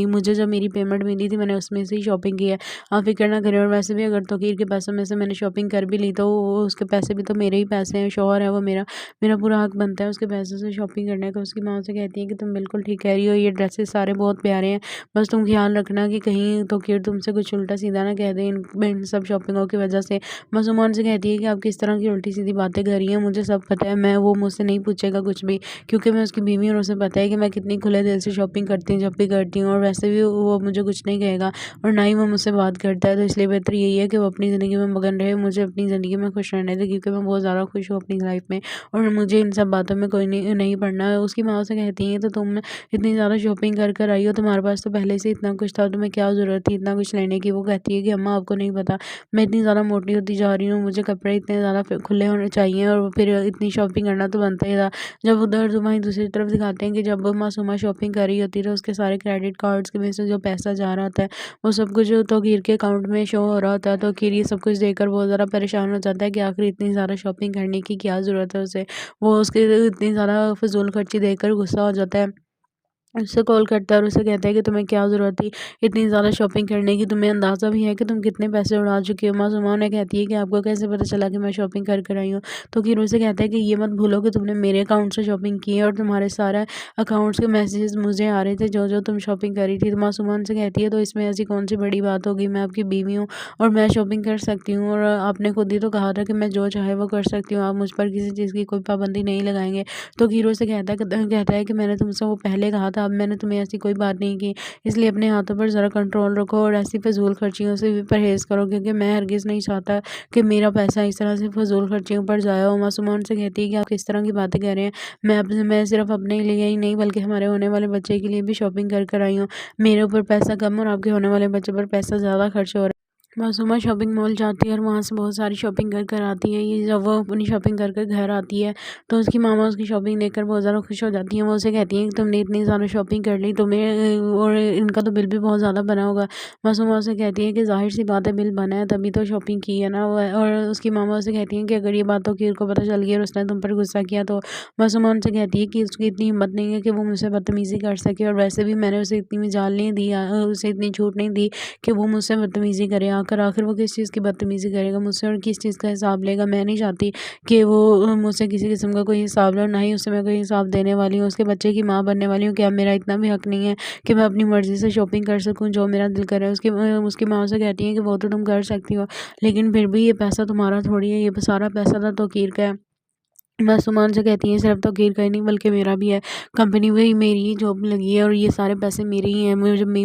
मुझे जब मेरी पेमेंट मिली थी मैंने उसमें से ही शॉपिंग की है। आप फ़िक्र ना करें, और वैसे भी अगर तौकीर के पैसों में से मैंने शॉपिंग कर भी ली तो वो उसके पैसे भी तो मेरे ही पैसे हैं। शौहर है वो मेरा, मेरा पूरा हक बनता है उसके पैसों से शॉपिंग करने का। उसकी माँ से कहती है कि तुम बिल्कुल ठीक कह रही हो, ये ड्रेसेस सारे बहुत प्यारे हैं। बस तुम ख्याल रखना कि कहीं तौकीर तुमसे कुछ उल्टा सीधा ना कह दे इन सब शॉपिंगों की वजह से। मासूमान से कहती है कि आप किस तरह की उल्टी सीधी बातें कर रही हैं? मुझे सब पता है, वो मुझसे नहीं पूछेगा कुछ भी, क्योंकि मैं उसकी बीवी हूँ और उसे पता है कि मैं कितनी खुले दिल से शॉपिंग करती हूँ जब भी करती हूँ, और वैसे भी वो मुझे कुछ नहीं कहेगा और ना ही वो मुझसे बात करता है। तो इसलिए बेहतर यही है कि वो अपनी ज़िंदगी में मगन रहे, मुझे अपनी ज़िंदगी में खुश रहने दे, क्योंकि मैं बहुत ज़्यादा खुश हूँ अपनी लाइफ में और मुझे इन सब बातों में कोई नहीं पड़ना है। उसकी माँ से कहती है तो तुम इतनी ज़्यादा शॉपिंग कर कर आई हो, तुम्हारे पास तो पहले से इतना कुछ था, तुम्हें क्या ज़रूरत थी इतना कुछ लेने की? वो कहती है कि अम्मा आपको नहीं पता, मैं इतनी ज़्यादा मोटी होती जा रही हूँ, मुझे कपड़े इतने ज़्यादा खुले होने चाहिए और फिर इतनी शॉपिंग करना तो बनता ही था। जब उधर तो वहीं दूसरी तरफ दिखाते हैं कि जब मासूमा शॉपिंग कर रही होती है तो उसके सारे क्रेडिट कार्ड्स के में से जो पैसा जा रहा होता है वो सब कुछ तौकीर के अकाउंट में शो हो रहा होता है। तौकीर ये सब कुछ देखकर बहुत ज़्यादा परेशान हो जाता है कि आखिर इतनी ज़्यादा शॉपिंग करने की क्या ज़रूरत है उसे। वो उसकी इतनी ज़्यादा फ़िज़ूल खर्ची देखकर गुस्सा हो जाता है, उससे कॉल करता है और उसे कहता है कि तुम्हें क्या ज़रूरत थी इतनी ज़्यादा शॉपिंग करने की? तुम्हें अंदाज़ा भी है कि तुम कितने पैसे उड़ा चुकी हो? मासूमा उन्हें कहती है कि आपको कैसे पता चला कि मैं शॉपिंग कर कर आई हूँ? तो फिर उसे कहता है कि ये मत भूलो कि तुमने मेरे अकाउंट से शॉपिंग की है और तुम्हारे सारे अकाउंट्स के मैसेजेस मुझे आ रहे थे जो जो तुम शॉपिंग करी थी। तो मासूमा उनसे कहती है तो इसमें ऐसी कौन सी बड़ी बात होगी? मैं आपकी बीवी हूँ और मैं शॉपिंग कर सकती हूँ, और आपने खुद ही तो कहा था कि मैं जो चाहे वो कर सकती हूँ, आप मुझ पर किसी चीज़ की कोई पाबंदी नहीं लगाएंगे। तो हीरो से कहता है कि मैंने तुमसे वो पहले कहा था, अब मैंने तुम्हें ऐसी कोई बात नहीं की, इसलिए अपने हाथों पर ज़रा कंट्रोल रखो और ऐसी फ़िज़ूल खर्चियों से भी परहेज़ करो, क्योंकि मैं हरगिज़ नहीं चाहता कि मेरा पैसा इस तरह से फ़िज़ूल खर्चियों पर ज़ाया हो। मासूमा उनसे कहती है कि आप किस तरह की बातें कह रहे हैं? मैं सिर्फ़ अपने लिए ही नहीं बल्कि हमारे होने वाले बच्चे के लिए भी शॉपिंग कर कर आई हूँ। मेरे ऊपर पैसा कम और आपके होने वाले बच्चे पर पैसा ज़्यादा खर्च हो रहा है। मासूमा शॉपिंग मॉल जाती है और वहाँ से बहुत सारी शॉपिंग कर कर आती है। ये जब वो अपनी शॉपिंग कर कर घर आती है तो उसकी मामा उसकी शॉपिंग देखकर बहुत ज़्यादा खुश हो जाती हैं। वो उसे कहती हैं कि तुमने इतनी ज़्यादा शॉपिंग कर ली, तुम्हें और इनका तो बिल भी बहुत ज़्यादा बना होगा। मासूमा उसे कहती है कि ज़ाहिर सी बात है, बिल बना है तभी तो शॉपिंग की है ना। और उसकी मामा उसे कहती हैं कि अगर ये बात तौकीर को पता चल गई और उसने तुम पर गुस्सा किया तो। मासूमा उनसे कहती है कि उसकी इतनी हिम्मत नहीं है कि वो मुझसे बदतमीज़ी कर सके, और वैसे भी मैंने उसे इतनी मजाल नहीं दी, उसे इतनी छूट नहीं दी कि वो मुझसे बदतमीज़ी करे। आखिर वो किस चीज़ की बदतमीज़ी करेगा मुझसे और किस चीज़ का हिसाब लेगा? मैं नहीं चाहती कि वो मुझसे किसी किस्म का कोई हिसाब ले, और ना ही उसे मैं कोई हिसाब देने वाली हूँ। उसके बच्चे की माँ बनने वाली हूँ। क्या मेरा इतना भी हक नहीं है कि मैं अपनी मर्ज़ी से शॉपिंग कर सकूँ जो मेरा दिल करे? उसकी माँ उसे कहती है कि वो तो तुम कर सकती हो, लेकिन फिर भी ये पैसा तुम्हारा थोड़ी है, ये सारा पैसा तो तौकीर का है। मासूमान से कहती हैं सिर्फ तौकीर का ही नहीं बल्कि मेरा भी है। कंपनी में ही मेरी ही जॉब लगी है और ये सारे पैसे मेरे ही हैं।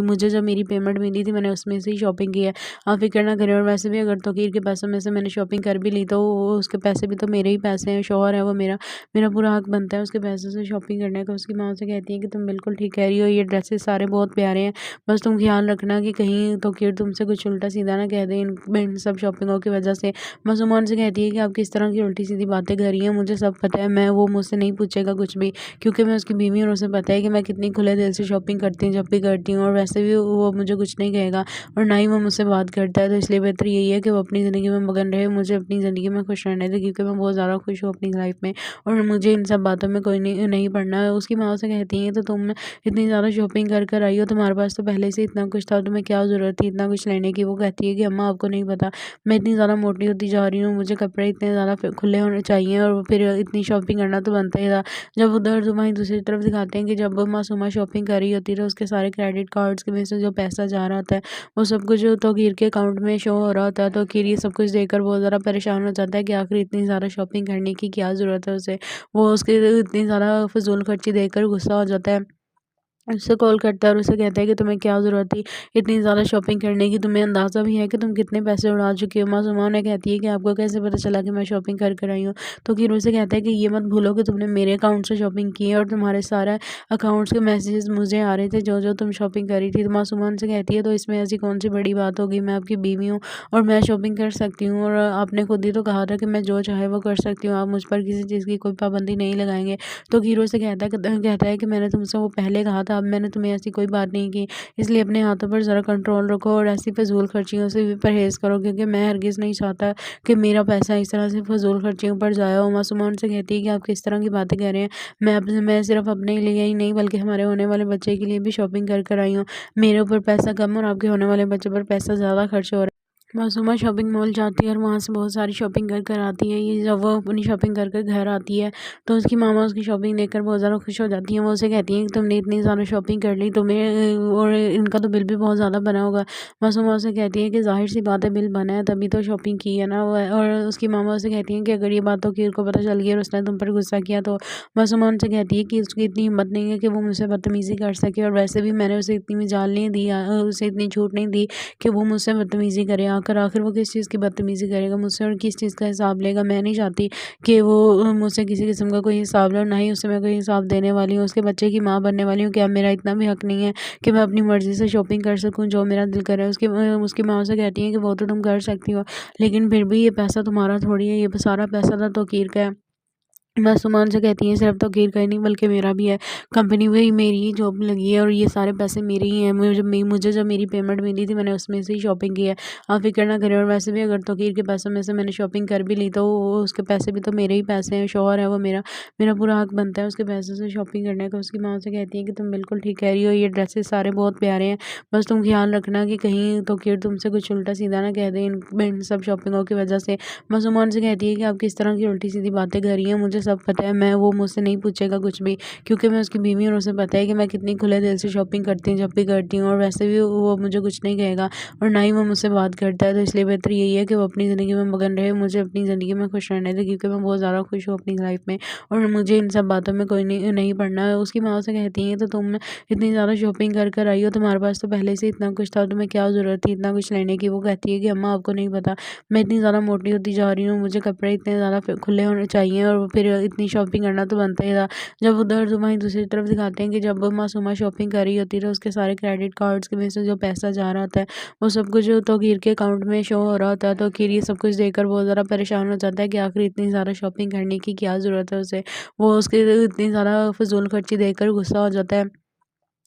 मुझे जब मेरी पेमेंट मिली थी मैंने उसमें से ही शॉपिंग की है। आप फ़िक्र ना करें, और वैसे भी अगर तौकीर के पैसों में से मैंने शॉपिंग कर भी ली तो वो उसके पैसे भी तो मेरे ही पैसे हैं। शौहर है वो मेरा, मेरा पूरा हक बनता है उसके पैसों से शॉपिंग करने का। उसकी माँ से कहती है कि तुम बिल्कुल ठीक कह रही हो, ये ड्रेसेस सारे बहुत प्यारे हैं। बस तुम ख्याल रखना कि कहीं तौकीर तुमसे कुछ उल्टा सीधा ना कह दे इन सब शॉपिंगों की वजह से। मासूमान से कहती है कि आप किस तरह की उल्टी सीधी बातें कर रही हैं? मुझे सब पता है, मैं वो मुझसे नहीं पूछेगा कुछ भी, क्योंकि मैं उसकी बीवी हूँ और उसे पता है कि मैं कितनी खुले दिल से शॉपिंग करती हूँ जब भी करती हूँ, और वैसे भी वो मुझे कुछ नहीं कहेगा और ना ही वो मुझसे बात करता है। तो इसलिए बेहतर यही है कि वो अपनी ज़िंदगी में मगन रहे, मुझे अपनी ज़िंदगी में खुश रहने दे, क्योंकि मैं बहुत ज़्यादा खुश हूँ अपनी लाइफ में और मुझे इन सब बातों में कोई नहीं नहीं पड़ना है। उसकी माँ उसे कहती है तो तुम इतनी ज़्यादा शॉपिंग कर कर आई हो, तुम्हारे पास तो पहले से इतना कुछ था, तुम्हें क्या ज़रूरत थी इतना कुछ लेने की। वो कहती है कि अम्मा आपको नहीं पता, मैं इतनी ज़्यादा मोटी होती जा रही हूँ, मुझे कपड़े इतने ज़्यादा खुले होने चाहिए और फिर इतनी शॉपिंग करना तो बनता ही था। जब उधर तो वहीं दूसरी तरफ दिखाते हैं कि जब मासूमा शॉपिंग कर रही होती है तो उसके सारे क्रेडिट कार्ड्स के में से जो पैसा जा रहा होता है वो सब कुछ तौकीर के अकाउंट में शो हो रहा होता है। तो तौकीर ये सब कुछ देखकर बहुत ज़्यादा परेशान हो जाता है कि आखिर इतनी ज़्यादा शॉपिंग करने की क्या ज़रूरत है उसे। वो उसकी इतनी ज़्यादा फ़िज़ूल खर्ची देखकर गुस्सा हो जाता है, उससे कॉल करता है और उसे कहता है कि तुम्हें क्या ज़रूरत थी इतनी ज़्यादा शॉपिंग करने की, तुम्हें अंदाज़ा भी है कि तुम कितने पैसे उड़ा चुकी हो। मासूमा उन्हें कहती है कि आपको कैसे पता चला कि मैं शॉपिंग कर कर आई हूँ। तो फिर उसे कहता है कि ये मत भूलो कि तुमने मेरे अकाउंट से शॉपिंग की है और तुम्हारे सारे अकाउंट्स के मैसेजेस मुझे आ रहे थे जो जो तुम शॉपिंग करी थी। तो मासूमा उनसे कहती है तो इसमें ऐसी कौन सी बड़ी बात होगी, मैं आपकी बीवी हूँ और मैं शॉपिंग कर सकती हूँ, और आपने खुद ही तो कहा था कि मैं जो चाहे वो कर सकती हूँ, आप मुझ पर किसी चीज़ की कोई पाबंदी नहीं लगाएंगे। तो हीरो से कहता है कि मैंने तुमसे वो पहले कहा था, अब मैंने तुम्हें ऐसी कोई बात नहीं की, इसलिए अपने हाथों पर ज़रा कंट्रोल रखो और ऐसी फ़िज़ूल खर्चियों से भी परहेज़ करो, क्योंकि मैं हरगिज़ नहीं चाहता कि मेरा पैसा इस तरह से फ़िज़ूल खर्चियों पर ज़ाया हो। मासूमा उनसे कहती है कि आप किस तरह की बातें कह रहे हैं, मैं सिर्फ़ अपने लिए ही नहीं बल्कि हमारे होने वाले बच्चे के लिए भी शॉपिंग कर कर आई हूँ। मेरे ऊपर पैसा कम और आपके होने वाले बच्चे पर पैसा ज़्यादा खर्च हो रहा है। मासूमा शॉपिंग मॉल जाती है और वहाँ से बहुत सारी शॉपिंग कर कर आती है। ये जब वो अपनी शॉपिंग कर कर घर आती है तो उसकी मामा उसकी शॉपिंग देखकर बहुत ज़्यादा खुश हो जाती हैं। वो उसे कहती हैं कि तुमने इतनी ज़्यादा शॉपिंग कर ली, तुम्हें और इनका तो बिल भी बहुत ज़्यादा बना होगा। मासूमा उसे कहती है कि ज़ाहिर सी बात है, बिल बना है तभी तो शॉपिंग की है ना। और उसकी मामा उसे कहती हैं कि अगर ये बात तो कीर को पता चल गई और उसने तुम पर गुस्सा किया तो। मासूमा उनसे कहती है कि उसकी इतनी हिम्मत नहीं है कि वो मुझसे बदतमीज़ी कर सके, और वैसे भी मैंने उसे इतनी मजाल नहीं दी, उसे इतनी छूट नहीं दी कि वो मुझसे बदतमीज़ी करे। आखिर वो किस चीज़ की बदतमीज़ी करेगा मुझसे और किस चीज़ का हिसाब लेगा। मैं नहीं चाहती कि वो मुझसे किसी किस्म का कोई हिसाब ले, और ना ही उसे मैं कोई हिसाब देने वाली हूँ। उसके बच्चे की माँ बनने वाली हूँ। क्या मेरा इतना भी हक नहीं है कि मैं अपनी मर्ज़ी से शॉपिंग कर सकूँ जो मेरा दिल करे? उसकी माँ उसे कहती है कि वो तो तुम कर सकती हो, लेकिन फिर भी ये पैसा तुम्हारा थोड़ी है, ये सारा पैसा तो तौकीर का है। मासूमान से कहती हैं सिर्फ तौकीर का ही नहीं बल्कि मेरा भी है, कंपनी में ही मेरी ही जॉब लगी है और ये सारे पैसे मेरे ही हैं। मुझे जब मेरी पेमेंट मिली थी मैंने उसमें से ही शॉपिंग की है, आप फ़िक्र ना करें। और वैसे भी अगर तौकीर के पैसों में से मैंने शॉपिंग कर भी ली तो वो उसके पैसे भी तो मेरे ही पैसे हैं, शौहर है वो मेरा, मेरा पूरा हक बनता है उसके पैसों से शॉपिंग करने का। उसकी माँ से कहती है कि तुम बिल्कुल ठीक कह रही हो, ये ड्रेसेस सारे बहुत प्यारे हैं, बस तुम ख्याल रखना कि कहीं तौकीर तुमसे कुछ उल्टा सीधा ना कह दे इन सब शॉपिंगों की वजह से। मासूमान से कहती है कि आप किस तरह की उल्टी सीधी बातें कर रही हैं, मुझे सब पता है, मैं वो मुझसे नहीं पूछेगा कुछ भी, क्योंकि मैं उसकी बीवी हूँ और उसे पता है कि मैं कितनी खुले दिल से शॉपिंग करती हूँ जब भी करती हूँ, और वैसे भी वो मुझे कुछ नहीं कहेगा और ना ही वो मुझसे बात करता है। तो इसलिए बेहतर यही है कि वो अपनी ज़िंदगी में मगन रहे, मुझे अपनी ज़िंदगी में खुश रहने दे, क्योंकि मैं बहुत ज़्यादा खुश हूँ अपनी लाइफ में और मुझे इन सब बातों में कोई नहीं नहीं पड़ना है। उसकी माँ से कहती है तो तुम इतनी ज़्यादा शॉपिंग कर कर आई हो, तुम्हारे पास तो पहले से इतना कुछ था, तुम्हें क्या ज़रूरत थी इतना कुछ लेने की। वो कहती है कि अम्मा आपको नहीं पता, मैं इतनी ज़्यादा मोटी होती जा रही हूँ, मुझे कपड़े इतने ज़्यादा खुले होने चाहिए और फिर इतनी शॉपिंग करना तो बनता ही था। जब उधर तो वहीं दूसरी तरफ दिखाते हैं कि जब मासूमा शॉपिंग कर रही होती है तो उसके सारे क्रेडिट कार्ड्स के में से जो पैसा जा रहा होता है वो सब कुछ तौकीर के अकाउंट में शो हो रहा होता है। तो कीर ये सब कुछ देखकर बहुत ज़्यादा परेशान हो जाता है कि आखिर इतनी ज़्यादा शॉपिंग करने की क्या ज़रूरत है उसे। वो उसकी इतनी ज़्यादा फिजूल खर्ची देखकर गुस्सा हो जाता है,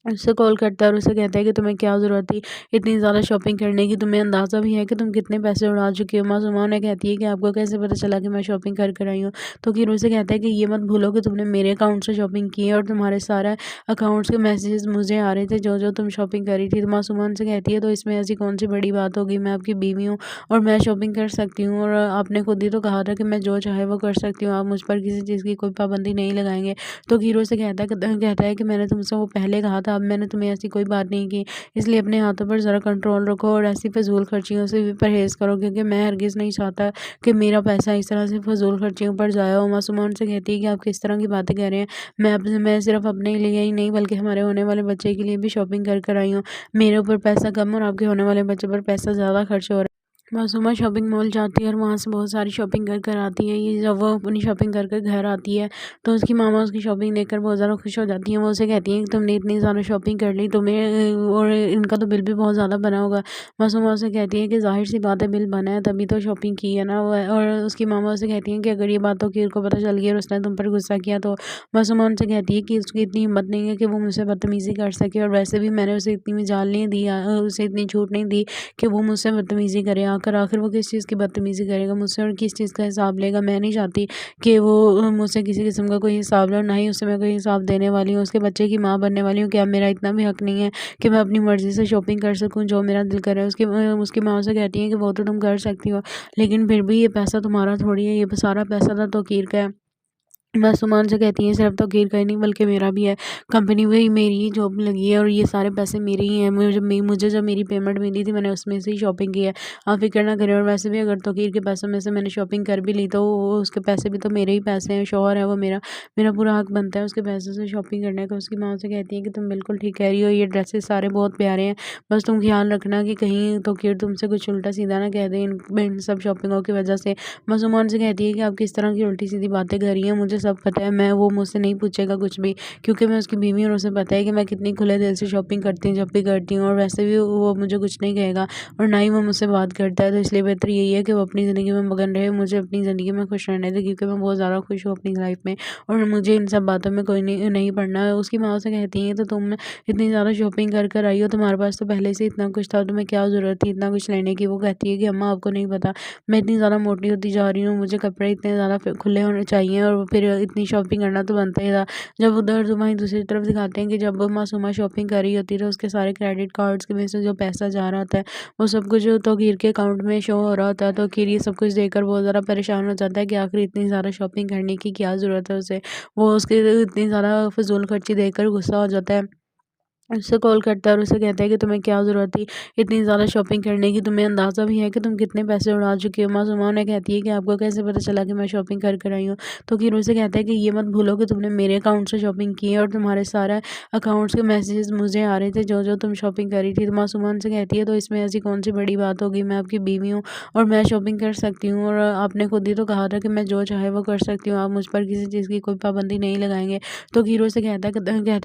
उससे कॉल करता है और उसे कहता है कि तुम्हें क्या ज़रूरत थी इतनी ज़्यादा शॉपिंग करने की, तुम्हें अंदाज़ा भी है कि तुम कितने पैसे उड़ा चुकी हो। मासूमा उन्हें कहती है कि आपको कैसे पता चला कि मैं शॉपिंग कर कर आई हूँ। तो फिर उसे कहता है कि ये मत भूलो कि तुमने मेरे अकाउंट से शॉपिंग की है और तुम्हारे सारे अकाउंट्स के मैसेजेस मुझे आ रहे थे जो जो तुम शॉपिंग करी थी। तो मासूमा उनसे कहती है तो इसमें ऐसी कौन सी बड़ी बात होगी, मैं आपकी बीवी हूँ और मैं शॉपिंग कर सकती हूँ, और आपने खुद ही तो कहा था कि मैं जो चाहे वो कर सकती हूँ, आप मुझ पर किसी चीज़ की कोई पाबंदी नहीं लगाएंगे। तो हीरो से कहता है कि मैंने तुमसे वो पहले कहा था, अब मैंने तुम्हें ऐसी कोई बात नहीं की, इसलिए अपने हाथों पर ज़रा कंट्रोल रखो और ऐसी फ़िज़ूल खर्चियों से भी परहेज़ करो, क्योंकि मैं हरगिज़ नहीं चाहता कि मेरा पैसा इस तरह से फ़िज़ूल खर्चियों पर ज़ाया हो। मासूमा उनसे कहती है कि आप किस तरह की बातें कर रहे हैं, मैं सिर्फ़ अपने लिए ही नहीं बल्कि हमारे होने वाले बच्चे के लिए भी शॉपिंग कर कर आई हूँ। मेरे ऊपर पैसा कम और आपके होने वाले बच्चे पर पैसा ज़्यादा खर्च हो रहा है। मासूमा शॉपिंग मॉल जाती है और वहाँ से बहुत सारी शॉपिंग कर कर आती है। ये जब वो अपनी शॉपिंग कर कर घर आती है तो उसकी मामा उसकी शॉपिंग देखकर बहुत ज़्यादा खुश हो जाती हैं। वो उसे कहती हैं कि तुमने इतनी ज़्यादा शॉपिंग कर ली, तुम्हें और इनका तो बिल भी बहुत ज़्यादा बना होगा। मासूमा उसे कहती है कि ज़ाहिर-सी बात है, बिल बना है तभी तो शॉपिंग की है ना। व और उसकी मामा उसे कहती हैं कि अगर ये बात तौकीर को पता चल गई और उसने तुम पर गुस्सा किया तो मासूमा उनसे कहती है कि उसकी इतनी हिम्मत नहीं है कि वो मुझसे बदतमीज़ी कर सके, और वैसे भी मैंने उसे इतनी मजाल नहीं दी, उसे इतनी छूट नहीं दी कि वो मुझसे बदतमीज़ी करे। आखिर वो किस चीज़ की बदतमीज़ी करेगा मुझसे और किस चीज़ का हिसाब लेगा? मैं नहीं चाहती कि वो मुझसे किसी किस्म का कोई हिसाब ले, और ना ही उससे मैं कोई हिसाब देने वाली हूँ। उसके बच्चे की माँ बनने वाली हूँ। क्या मेरा इतना भी हक नहीं है कि मैं अपनी मर्ज़ी से शॉपिंग कर सकूँ जो मेरा दिल करे? उसकी माँ उसे कहती है कि वो तो तुम कर सकती हो, लेकिन फिर भी ये पैसा तुम्हारा थोड़ी है, ये सारा पैसा तो तौकीर का है। मासूमान से कहती हैं सिर्फ तौकीर का ही नहीं बल्कि मेरा भी है। कंपनी में ही मेरी ही जॉब लगी है और ये सारे पैसे मेरे ही हैं। मुझे जब मेरी पेमेंट मिली थी मैंने उसमें से ही शॉपिंग की है। आप फ़िक्र ना करें, और वैसे भी अगर तौकीर के पैसों में से मैंने शॉपिंग कर भी ली तो वो उसके पैसे भी तो मेरे ही पैसे हैं। शौहर है वो मेरा, मेरा पूरा हक बनता है उसके पैसों से शॉपिंग करने का। उसकी माँ से कहती है कि तुम बिल्कुल ठीक कह रही हो, ये ड्रेसेस सारे बहुत प्यारे हैं। बस तुम ख्याल रखना कि कहीं तौकीर तुमसे कुछ उल्टा-सीधा ना कह दे इन सब शॉपिंगों की वजह से। मासूमान से कहती है कि आप किस तरह की उल्टी-सीधी बातें कर रही हैं, मुझे सब पता है। वो मुझसे नहीं पूछेगा कुछ भी, क्योंकि मैं उसकी बीवी हूँ और उसे पता है कि मैं कितनी खुले दिल से शॉपिंग करती हूँ जब भी करती हूँ, और वैसे भी वो मुझे कुछ नहीं कहेगा और ना ही वो मुझसे बात करता है। तो इसलिए बेहतर यही है कि वो अपनी ज़िंदगी में मगन रहे, मुझे अपनी ज़िंदगी में खुश रहने दे, क्योंकि मैं बहुत ज़्यादा खुश हूँ अपनी लाइफ में और मुझे इन सब बातों में कोई नहीं पड़ना है। उसकी माँ से कहती है तो तुम इतनी ज़्यादा शॉपिंग कर कर आई हो, तुम्हारे पास तो पहले से इतना कुछ था, तुम्हें क्या ज़रूरत थी इतना कुछ लेने की? वो कहती है कि अम्मा आपको नहीं पता, मैं इतनी ज़्यादा मोटी होती जा रही हूँ, मुझे कपड़े इतने ज़्यादा खुले होने चाहिए और फिर इतनी शॉपिंग करना तो बनता ही था। जब उधर वहीं दूसरी तरफ दिखाते हैं कि जब मासूमा शॉपिंग कर रही होती है तो उसके सारे क्रेडिट कार्ड्स में से जो पैसा जा रहा होता है वो सब कुछ तौकीर के अकाउंट में शो हो रहा होता है। तौकीर ये सब कुछ देखकर बहुत ज़्यादा परेशान हो जाता है कि आखिर इतनी ज़्यादा शॉपिंग करने की क्या ज़रूरत है उसे। वो उसकी इतनी ज़्यादा फ़िज़ूल खर्ची देखकर गुस्सा हो जाता है। उससे कॉल करता है और उसे कहता है कि तुम्हें क्या ज़रूरत थी इतनी ज़्यादा शॉपिंग करने की? तुम्हें अंदाज़ा भी है कि तुम कितने पैसे उड़ा चुकी हो? मासूमा उन्हें कहती है कि आपको कैसे पता चला कि मैं शॉपिंग कर कर आई हूँ? तो फिर उसे कहता है कि ये मत भूलो कि तुमने मेरे अकाउंट से शॉपिंग की है और तुम्हारे सारे अकाउंट्स के मैसेजेस मुझे आ रहे थे जो जो तुम शॉपिंग कर रही थी। तो मासूमा उनसे कहती है तो इसमें ऐसी कौन सी बड़ी बात होगी? मैं आपकी बीवी हूँ और मैं शॉपिंग कर सकती हूँ, और आपने खुद ही तो कहा था कि मैं जो चाहे वो कर सकती हूँ, आप मुझ पर किसी चीज़ की कोई पाबंदी नहीं लगाएंगे। तो हीरो से कहता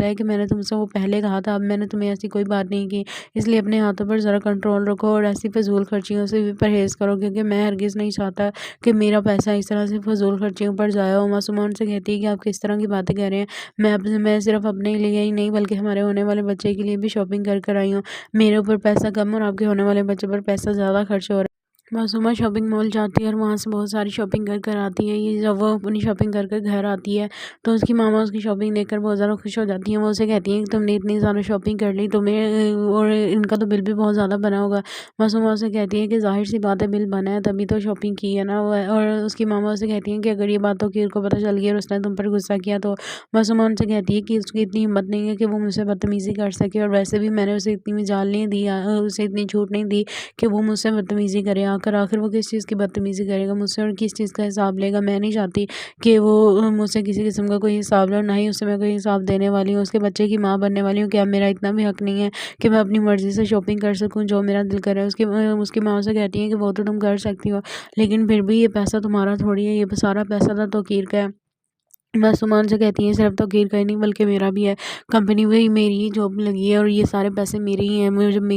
है कि मैंने तुमसे वो पहले कहा था, अब मैंने तुम्हें ऐसी कोई बात नहीं की, इसलिए अपने हाथों पर ज़रा कंट्रोल रखो और ऐसी फ़िज़ूल खर्चियों से भी परहेज़ करो, क्योंकि मैं हरगिज़ नहीं चाहता कि मेरा पैसा इस तरह से फ़िज़ूल खर्चियों पर ज़ाया हो। मासूमा उनसे कहती है कि आप किस तरह की बातें कर रहे हैं? मैं सिर्फ़ अपने लिए ही नहीं बल्कि हमारे होने वाले बच्चे के लिए भी शॉपिंग कर कर आई हूँ। मेरे ऊपर पैसा कम और आपके होने वाले बच्चे पर पैसा ज़्यादा खर्च हो रहा है। मासूमा शॉपिंग मॉल जाती है और वहाँ से बहुत सारी शॉपिंग कर कर आती है। ये जब वो अपनी शॉपिंग कर कर घर आती है तो उसकी मामा उसकी शॉपिंग देखकर बहुत ज़्यादा खुश हो जाती हैं। वो उसे कहती हैं कि तुमने इतनी ज़्यादा शॉपिंग कर ली, तुम्हें और इनका तो बिल भी बहुत ज़्यादा बना होगा। मासूमा उसे कहती है कि ज़ाहिर-सी बात है, बिल बना है तभी तो शॉपिंग की है ना। और उसकी मामा उसे कहती हैं कि अगर ये बात तौकीर को पता चल गई और उसने तुम पर गुस्सा किया तो मासूमा उनसे कहती है कि उसकी इतनी हिम्मत नहीं है कि वो मुझसे बदतमीज़ी कर सके, और वैसे भी मैंने उसे इतनी मजाल नहीं दी, उसे इतनी छूट नहीं दी कि वो मुझसे बदतमीज़ी करे। आखिर वो किस चीज़ की बदतमीज़ी करेगा मुझसे और किस चीज़ का हिसाब लेगा? मैं नहीं चाहती कि वो मुझसे किसी किस्म का कोई हिसाब ले, और ना ही उससे मैं कोई हिसाब देने वाली हूँ। उसके बच्चे की माँ बनने वाली हूँ। क्या मेरा इतना भी हक नहीं है कि मैं अपनी मर्ज़ी से शॉपिंग कर सकूँ जो मेरा दिल करे? उसकी माँ उसे कहती है कि वो तो तुम कर सकती हो, लेकिन फिर भी ये पैसा तुम्हारा थोड़ी है, ये सारा पैसा तो तौकीर का है। मासूमान से कहती हैं सिर्फ तौकीर का ही नहीं बल्कि मेरा भी है। कंपनी में ही मेरी ही जॉब लगी है और ये सारे पैसे मेरे ही हैं।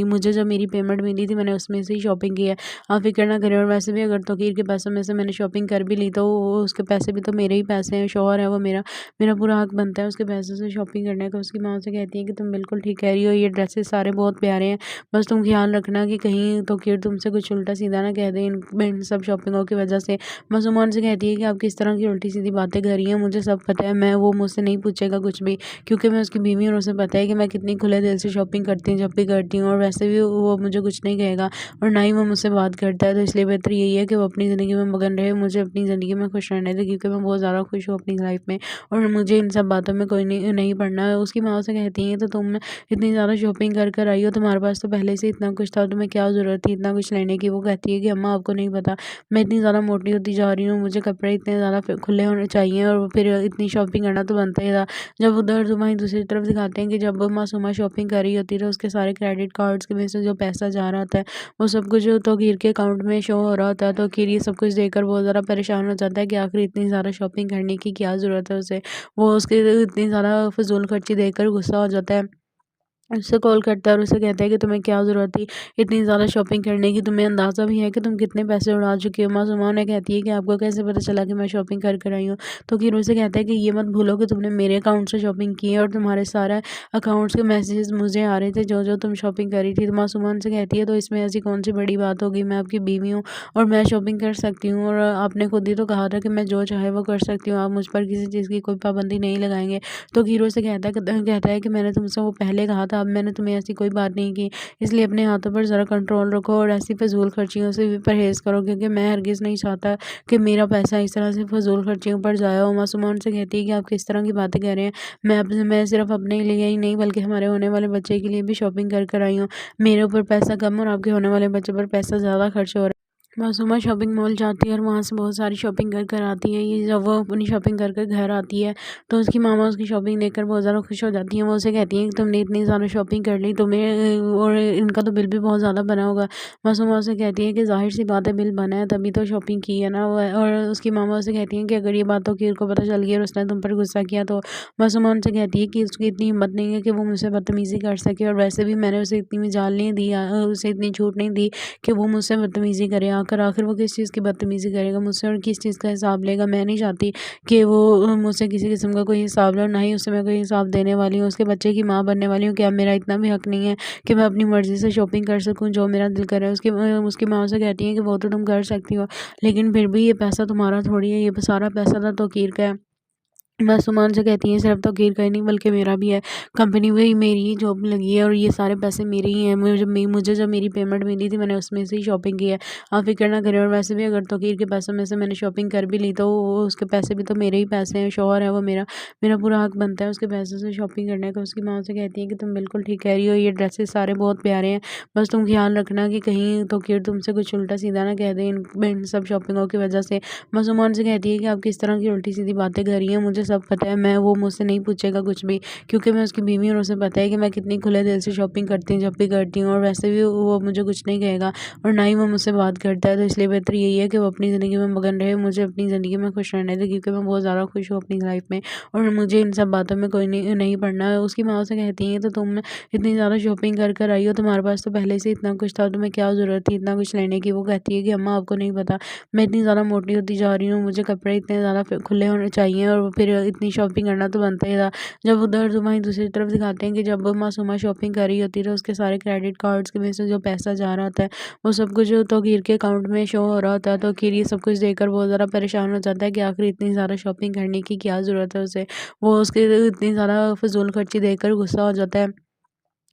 मुझे जब मेरी पेमेंट मिली थी मैंने उसमें से ही शॉपिंग की है। आप फ़िक्र ना करें, और वैसे भी अगर तौकीर के पैसों में से मैंने शॉपिंग कर भी ली तो वो उसके पैसे भी तो मेरे ही पैसे हैं। शौहर है वो मेरा, मेरा पूरा हक बनता है उसके पैसों से शॉपिंग करने का। उसकी माँ से कहती है कि तुम बिल्कुल ठीक कह रही हो, ये ड्रेसेस सारे बहुत प्यारे हैं। बस तुम ख्याल रखना कि कहीं तौकीर तुमसे कुछ उल्टा-सीधा ना कह दे इन सब शॉपिंगों की वजह से। मासूमा उनसे कहती है कि आप किस तरह की उल्टी-सीधी बातें कर रही हैं, मुझे सब पता है। वो मुझसे नहीं पूछेगा कुछ भी, क्योंकि मैं उसकी बीवी हूँ और उसे पता है कि मैं कितनी खुले दिल से शॉपिंग करती हूँ जब भी करती हूँ, और वैसे भी वो मुझे कुछ नहीं कहेगा और ना ही वो मुझसे बात करता है। तो इसलिए बेहतर यही है कि वो अपनी ज़िंदगी में मगन रहे, मुझे अपनी ज़िंदगी में खुश रहने दे, क्योंकि मैं बहुत ज़्यादा खुश हूँ अपनी लाइफ में और मुझे इन सब बातों में कोई नहीं पड़ना है। उसकी माँ से कहती हैं तो तुम इतनी ज़्यादा शॉपिंग कर कर आई हो, तुम्हारे पास तो पहले से इतना कुछ था, तुम्हें क्या ज़रूरत थी इतना कुछ लेने की? वो कहती है कि अम्मा आपको नहीं पता, मैं इतनी ज़्यादा मोटी होती जा रही हूँ, मुझे कपड़े इतने ज़्यादा खुले होने चाहिए और फिर इतनी शॉपिंग करना तो बनता ही था। जब उधर वहीं दूसरी तरफ दिखाते हैं कि जब मासूमा शॉपिंग कर रही होती है तो उसके सारे क्रेडिट कार्ड्स के में से जो पैसा जा रहा होता है वो सब कुछ तौकीर के अकाउंट में शो हो रहा होता है। तौकीर ये सब कुछ देखकर बहुत ज़्यादा परेशान हो जाता है कि आखिर इतनी ज़्यादा शॉपिंग करने की क्या ज़रूरत है उसे। वो उसकी इतनी ज़्यादा फ़िज़ूल खर्ची देखकर गुस्सा हो जाता है। उससे कॉल करता है और उसे कहता है कि तुम्हें क्या ज़रूरत थी इतनी ज़्यादा शॉपिंग करने की, तुम्हें अंदाज़ा भी है कि तुम कितने पैसे उड़ा चुके हो। मासूमा उन्हें कहती है कि आपको कैसे पता चला कि मैं शॉपिंग कर कर आई हूँ। तो फिर उसे कहता है कि ये मत भूलो कि तुमने मेरे अकाउंट से शॉपिंग की है और तुम्हारे सारे अकाउंट्स के मैसेजेस मुझे आ रहे थे जो जो तुम शॉपिंग करी थी। तो मासूमा उनसे कहती है तो इसमें ऐसी कौन सी बड़ी बात होगी, मैं आपकी बीवी हूँ और मैं शॉपिंग कर सकती हूँ और आपने खुद ही तो कहा था कि मैं जो चाहे वो कर सकती हूँ, आप मुझ पर किसी चीज़ की कोई पाबंदी नहीं लगाएंगे। तो हीरो से कहता है कि मैंने तुमसे वो पहले कहा था, अब मैंने तुम्हें ऐसी कोई बात नहीं की, इसलिए अपने हाथों पर ज़रा कंट्रोल रखो और ऐसी फ़िज़ूल खर्चियों से भी परहेज़ करो, क्योंकि मैं हरगिज़ नहीं चाहता कि मेरा पैसा इस तरह से फ़िज़ूल खर्चियों पर ज़ाया हो। मासूमा उनसे कहती है कि आप किस तरह की बातें कर रहे हैं, मैं सिर्फ़ अपने लिए ही नहीं बल्कि हमारे होने वाले बच्चे के लिए भी शॉपिंग कर कर आई हूँ। मेरे ऊपर पैसा कम और आपके होने वाले बच्चे पर पैसा ज़्यादा खर्च हो रहा है। मासूमा शॉपिंग मॉल जाती है और वहाँ से बहुत सारी शॉपिंग कर कर आती है। ये जब वो अपनी शॉपिंग कर कर घर आती है तो उसकी मामा उसकी शॉपिंग देखकर बहुत ज़्यादा खुश हो जाती हैं। वो उसे कहती हैं कि तुमने इतनी ज़्यादा शॉपिंग कर ली, तुम्हें और इनका तो बिल भी बहुत ज़्यादा बना होगा। मासूमा उसे कहती है कि ज़ाहिर सी बात है, बिल बना है तभी तो शॉपिंग की है ना। और उसकी मामा उसे कहती हैं कि अगर ये बात तो कीर को पता चल गई और उसने तुम पर गुस्सा किया तो। मासूमा उनसे कहती है कि उसकी इतनी हिम्मत नहीं है कि वो मुझसे बदतमीज़ी कर सके, और वैसे भी मैंने उसे इतनी मजाल नहीं दी, उसे इतनी छूट नहीं दी कि वो मुझसे बदतमीज़ी करे। आखिर वो किस चीज़ की बदतमीज़ी करेगा मुझसे और किस चीज़ का हिसाब लेगा। मैं नहीं चाहती कि वो मुझसे किसी किस्म का कोई हिसाब ले, और ना ही उसे मैं कोई हिसाब देने वाली हूँ। उसके बच्चे की माँ बनने वाली हूँ। क्या मेरा इतना भी हक नहीं है कि मैं अपनी मर्ज़ी से शॉपिंग कर सकूँ जो मेरा दिल करे? उसकी माँ से कहती है कि वो तो तुम कर सकती हो, लेकिन फिर भी ये पैसा तुम्हारा थोड़ी है, ये सारा पैसा तो तौकीर का है। मासूमान से कहती हैं सिर्फ तौकीर का ही नहीं बल्कि मेरा भी है। कंपनी में ही मेरी ही जॉब लगी है और ये सारे पैसे मेरे ही हैं। मुझे जब मेरी पेमेंट मिली थी मैंने उसमें से ही शॉपिंग की है। आप फ़िक्र ना करें, और वैसे भी अगर तौकीर के पैसों में से मैंने शॉपिंग कर भी ली तो वो उसके पैसे भी तो मेरे ही पैसे हैं। शौहर है वो मेरा, मेरा पूरा हक बनता है उसके पैसों से शॉपिंग करने का। उसकी माँ से कहती है कि तुम बिल्कुल ठीक कह रही हो, ये ड्रेसेस सारे बहुत प्यारे हैं। बस तुम ख्याल रखना कि कहीं तौकीर तुमसे कुछ उल्टा सीधा ना कह दे इन सब शॉपिंगों की वजह से। मासूमान से कहती है कि आप किस तरह की उल्टी सीधी बातें कर रही हैं, मुझे सब पता है। वो मुझसे नहीं पूछेगा कुछ भी, क्योंकि मैं उसकी बीवी हूँ और उसे पता है कि मैं कितनी खुले दिल से शॉपिंग करती हूँ जब भी करती हूँ, और वैसे भी वो मुझे कुछ नहीं कहेगा और ना ही वो मुझसे बात करता है। तो इसलिए बेहतर यही है कि वो अपनी ज़िंदगी में मगन रहे, मुझे अपनी ज़िंदगी में खुश रहने दे, क्योंकि मैं बहुत ज़्यादा खुश हूँ अपनी लाइफ में और मुझे इन सब बातों में कोई नहीं पड़ना है। उसकी माँ से कहती है तो तुम इतनी ज़्यादा शॉपिंग कर कर आई हो, तुम्हारे पास तो पहले से इतना कुछ था, तुम्हें क्या ज़रूरत थी इतना कुछ लेने की? वो कहती है कि अम्मा आपको नहीं पता, मैं इतनी ज़्यादा मोटी होती जा रही हूँ, मुझे कपड़े इतने ज़्यादा खुले होने चाहिए और फिर इतनी शॉपिंग करना तो बनता ही था। जब उधर वहीं दूसरी तरफ दिखाते हैं कि जब मासूमा शॉपिंग कर रही होती है तो उसके सारे क्रेडिट कार्ड्स के में से जो पैसा जा रहा होता है वो सब कुछ तौकीर के अकाउंट में शो हो रहा होता है। तो कीर ये सब कुछ देखकर बहुत ज़्यादा परेशान हो जाता है कि आखिर इतनी ज़्यादा शॉपिंग करने की क्या ज़रूरत है उसे। वो उसकी इतनी ज़्यादा फ़िज़ूल खर्ची देखकर गुस्सा हो जाता है।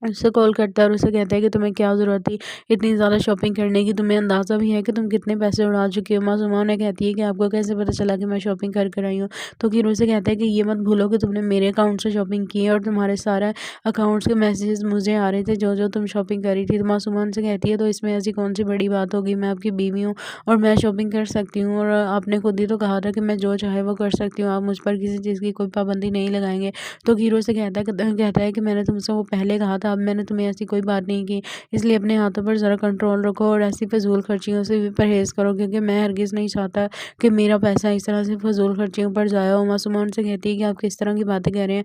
उससे कॉल करता है और उसे कहता है कि तुम्हें क्या ज़रूरत थी इतनी ज़्यादा शॉपिंग करने की, तुम्हें अंदाज़ा भी है कि तुम कितने पैसे उड़ा चुके हो। मासूमा उन्हें कहती है कि आपको कैसे पता चला कि मैं शॉपिंग कर कर आई हूँ। तो फिर उसे कहता है कि ये मत भूलो कि तुमने मेरे अकाउंट से शॉपिंग की है और तुम्हारे सारे अकाउंट्स के मैसेजेस मुझे आ रहे थे जो जो तुम शॉपिंग करी थी। तो मासूमा उनसे कहती है तो इसमें ऐसी कौन सी बड़ी बात होगी, मैं आपकी बीवी हूँ और मैं शॉपिंग कर सकती हूँ, और आपने खुद ही तो कहा था कि मैं जो चाहे वो कर सकती हूँ, आप मुझ पर किसी चीज़ की कोई पाबंदी नहीं लगाएंगे। तो हीरो से कहता है कि मैंने तुमसे वो पहले कहा था, अब मैंने तुम्हें ऐसी कोई बात नहीं की, इसलिए अपने हाथों पर ज़रा कंट्रोल रखो और ऐसी फ़िज़ूल खर्चियों से भी परहेज़ करो, क्योंकि मैं हरगिज़ नहीं चाहता कि मेरा पैसा इस तरह से फ़िज़ूल खर्चियों पर ज़ाया हो। मासूमा उनसे कहती है कि आप किस तरह की बातें कर रहे हैं,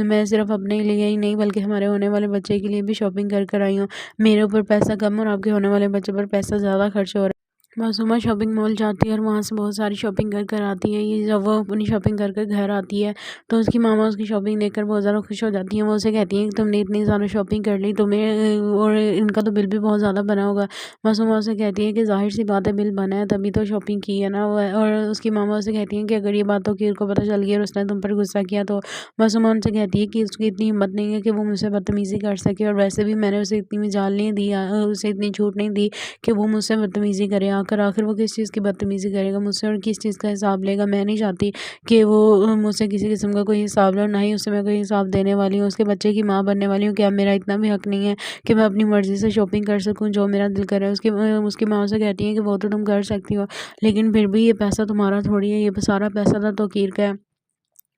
मैं सिर्फ़ अपने लिए ही नहीं बल्कि हमारे होने वाले बच्चे के लिए भी शॉपिंग कर कर आई हूँ। मेरे ऊपर पैसा कम और आपके होने वाले बच्चे पर पैसा ज़्यादा खर्च हो रहा है। मासूमा शॉपिंग मॉल जाती है और वहाँ से बहुत सारी शॉपिंग कर कर आती है। ये जब वो अपनी शॉपिंग कर कर घर आती है तो उसकी मामा उसकी शॉपिंग देखकर बहुत ज़्यादा खुश हो जाती हैं। वो उसे कहती हैं कि तुमने इतनी ज़्यादा शॉपिंग कर ली, तुम्हें और इनका तो बिल भी बहुत ज़्यादा बना होगा। मासूमा उसे कहती है कि ज़ाहिर सी बात है, बिल बना है तभी तो शॉपिंग की है ना। और उसकी मामा उसे कहती हैं कि अगर ये बात तो कीर को पता चल गई और उसने तुम पर गुस्सा किया तो। मासूमा उनसे कहती है कि उसकी इतनी हिम्मत नहीं है कि वो मुझसे बदतमीज़ी कर सके, और वैसे भी मैंने उसे इतनी मजाल नहीं दी, उसे इतनी छूट नहीं दी कि वो मुझसे बदतमीज़ी करे। आखिर वो किस चीज़ की बदतमीज़ी करेगा मुझसे और किस चीज़ का हिसाब लेगा। मैं नहीं चाहती कि वो मुझसे किसी किस्म का कोई हिसाब ले, और ना ही उसे मैं कोई हिसाब देने वाली हूँ। उसके बच्चे की माँ बनने वाली हूँ। क्या मेरा इतना भी हक नहीं है कि मैं अपनी मर्ज़ी से शॉपिंग कर सकूँ जो मेरा दिल करे? उसकी माँ से कहती है कि वो तो तुम कर सकती हो, लेकिन फिर भी ये पैसा तुम्हारा थोड़ी है, ये सारा पैसा तो कीर का है।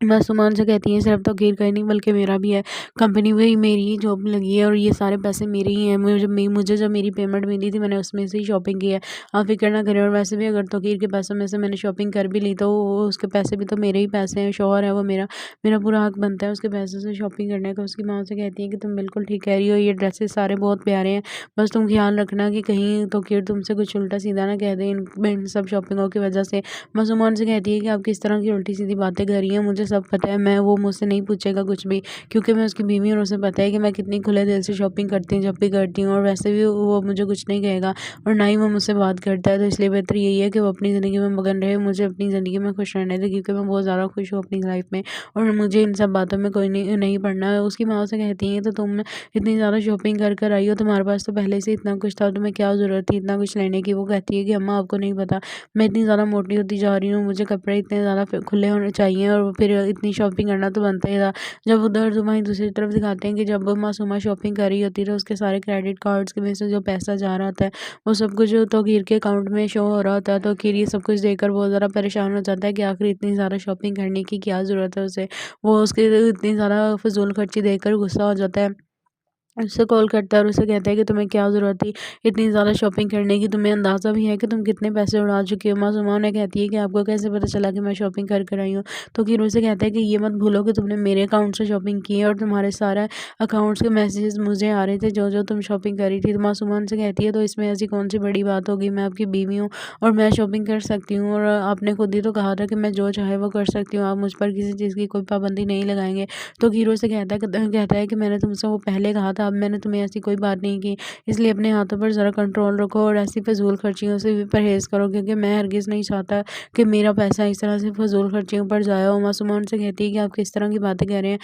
मासूमान से कहती हैं सिर्फ तौकीर का ही नहीं बल्कि मेरा भी है। कंपनी में ही मेरी ही जॉब लगी है और ये सारे पैसे मेरे ही हैं। मुझे जब मेरी पेमेंट मिली थी मैंने उसमें से ही शॉपिंग की है। आप फ़िक्र ना करें और वैसे भी अगर तौकीर के पैसों में से मैंने शॉपिंग कर भी ली तो वो उसके पैसे भी तो मेरे ही पैसे हैं। शौहर है वो मेरा, मेरा पूरा हक बनता है उसके पैसों से शॉपिंग करने का। उसकी माँ से कहती है कि तुम बिल्कुल ठीक कह रही हो, ये ड्रेसेस सारे बहुत प्यारे हैं। बस तुम ख़्याल रखना कि कहीं तौकीर तुमसे कुछ उल्टा-सीधा ना कह दे इन सब शॉपिंगों की वज़ह से। मासूमान से कहती है कि आप किस तरह की उल्टी-सीधी बातें कर रही हैं, मुझे सब पता है। वो मुझसे नहीं पूछेगा कुछ भी, क्योंकि मैं उसकी बीवी हूँ और उसे पता है कि मैं कितनी खुले दिल से शॉपिंग करती हूँ जब भी करती हूँ, और वैसे भी वो मुझे कुछ नहीं कहेगा और ना ही वो मुझसे बात करता है। तो इसलिए बेहतर यही है कि वो अपनी ज़िंदगी में मगन रहे, मुझे अपनी ज़िंदगी में खुश रहने दे, क्योंकि मैं बहुत ज़्यादा खुश हूँ अपनी लाइफ में और मुझे इन सब बातों में कोई नहीं नहीं पड़ना है। उसकी माँ से कहती हैं तो तुम इतनी ज़्यादा शॉपिंग कर कर आई हो, तुम्हारे पास तो पहले से इतना कुछ था, तुम्हें क्या ज़रूरत थी इतना कुछ लेने की। वो कहती है कि अम्मा आपको नहीं पता, मैं इतनी ज़्यादा मोटी होती जा रही हूँ, मुझे कपड़े इतने ज़्यादा खुले होने चाहिए और फिर इतनी शॉपिंग करना तो बनता ही था। जब उधर वहीं दूसरी तरफ दिखाते हैं कि जब मासूमा शॉपिंग कर रही होती है तो उसके सारे क्रेडिट कार्ड्स के में से जो पैसा जा रहा होता है वो सब कुछ तौकीर के अकाउंट में शो हो रहा होता है। तौकीर ये सब कुछ देखकर बहुत ज़्यादा परेशान हो जाता है कि आखिर इतनी ज़्यादा शॉपिंग करने की क्या ज़रूरत है उसे। वो उसकी इतनी ज़्यादा फ़िज़ूल खर्ची देखकर गुस्सा हो जाता है। उससे कॉल करता है और उसे कहता है कि तुम्हें क्या ज़रूरत थी इतनी ज़्यादा शॉपिंग करने की, तुम्हें अंदाज़ा भी है कि तुम कितने पैसे उड़ा चुकी हो। मासूमा उन्हें कहती है कि आपको कैसे पता चला कि मैं शॉपिंग कर कर आई हूँ। तो फिर उसे कहता है कि ये मत भूलो कि तुमने मेरे अकाउंट से शॉपिंग की है और तुम्हारे सारे अकाउंट्स के मैसेजेस मुझे आ रहे थे जो जो तुम शॉपिंग करी थी। तो मासूमा उनसे कहती है तो इसमें ऐसी कौन सी बड़ी बात होगी, मैं आपकी बीवी हूँ और मैं शॉपिंग कर सकती हूँ, और आपने खुद ही तो कहा था कि मैं जो चाहे वो कर सकती हूँ, आप मुझ पर किसी चीज़ की कोई पाबंदी नहीं लगाएंगे। तो हीरो से कहता है कि मैंने तुमसे वो पहले कहा था, अब मैंने तुम्हें ऐसी कोई बात नहीं की, इसलिए अपने हाथों पर ज़रा कंट्रोल रखो और ऐसी फ़िज़ूल खर्चियों से भी परहेज़ करो, क्योंकि मैं हरगिज़ नहीं चाहता कि मेरा पैसा इस तरह से फ़िज़ूल खर्चियों पर ज़ाया हो। मासूमा उनसे कहती है कि आप किस तरह की बातें कह रहे हैं,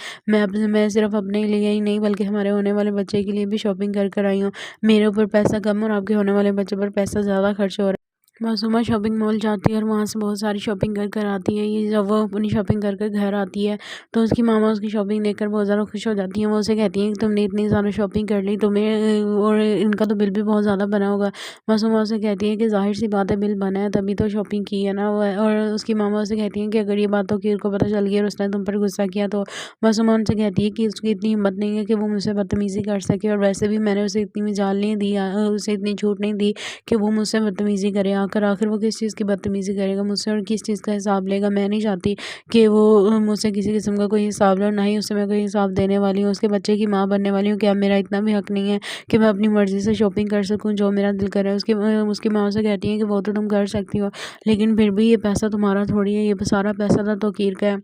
मैं सिर्फ़ अपने लिए ही नहीं बल्कि हमारे होने वाले बच्चे के लिए भी शॉपिंग कर कर आई हूँ। मेरे ऊपर पैसा कम और आपके होने वाले बच्चे पर पैसा ज़्यादा खर्च हो रहा है। मासूमा शॉपिंग मॉल जाती है और वहाँ से बहुत सारी शॉपिंग कर कर आती है। ये जब वो अपनी शॉपिंग कर कर घर आती है तो उसकी मामा उसकी शॉपिंग देखकर बहुत ज़्यादा खुश हो जाती हैं। वो उसे कहती हैं कि तुमने इतनी ज़्यादा शॉपिंग कर ली, तुम्हें और इनका तो बिल भी बहुत ज़्यादा बना होगा। मासूमा उसे कहती है कि ज़ाहिर सी बात है, बिल बना है तभी तो शॉपिंग की है ना। और उसकी मामा उसे कहती हैं कि अगर ये बात तौकीर को पता चल गई और उसने तुम पर गुस्सा किया तो। मासूमा उनसे कहती है कि उसकी इतनी हिम्मत नहीं है कि वो मुझसे बदतमीज़ी कर सके, और वैसे भी मैंने उसे इतनी मजाल नहीं दी, उसे इतनी छूट नहीं दी कि वो मुझसे बदतमीज़ी करे। आखिर वो किस चीज़ की बदतमीज़ी करेगा मुझसे और किस चीज़ का हिसाब लेगा। मैं नहीं चाहती कि वो मुझसे किसी किस्म का कोई हिसाब ले, और ना ही उससे मैं कोई हिसाब देने वाली हूँ। उसके बच्चे की माँ बनने वाली हूँ, क्या मेरा इतना भी हक नहीं है कि मैं अपनी मर्ज़ी से शॉपिंग कर सकूँ जो मेरा दिल करे। उसकी माँ से कहती है कि वो तो तुम कर सकती हो, लेकिन फिर भी ये पैसा तुम्हारा थोड़ी है, ये सारा पैसा तो तौकीर का है।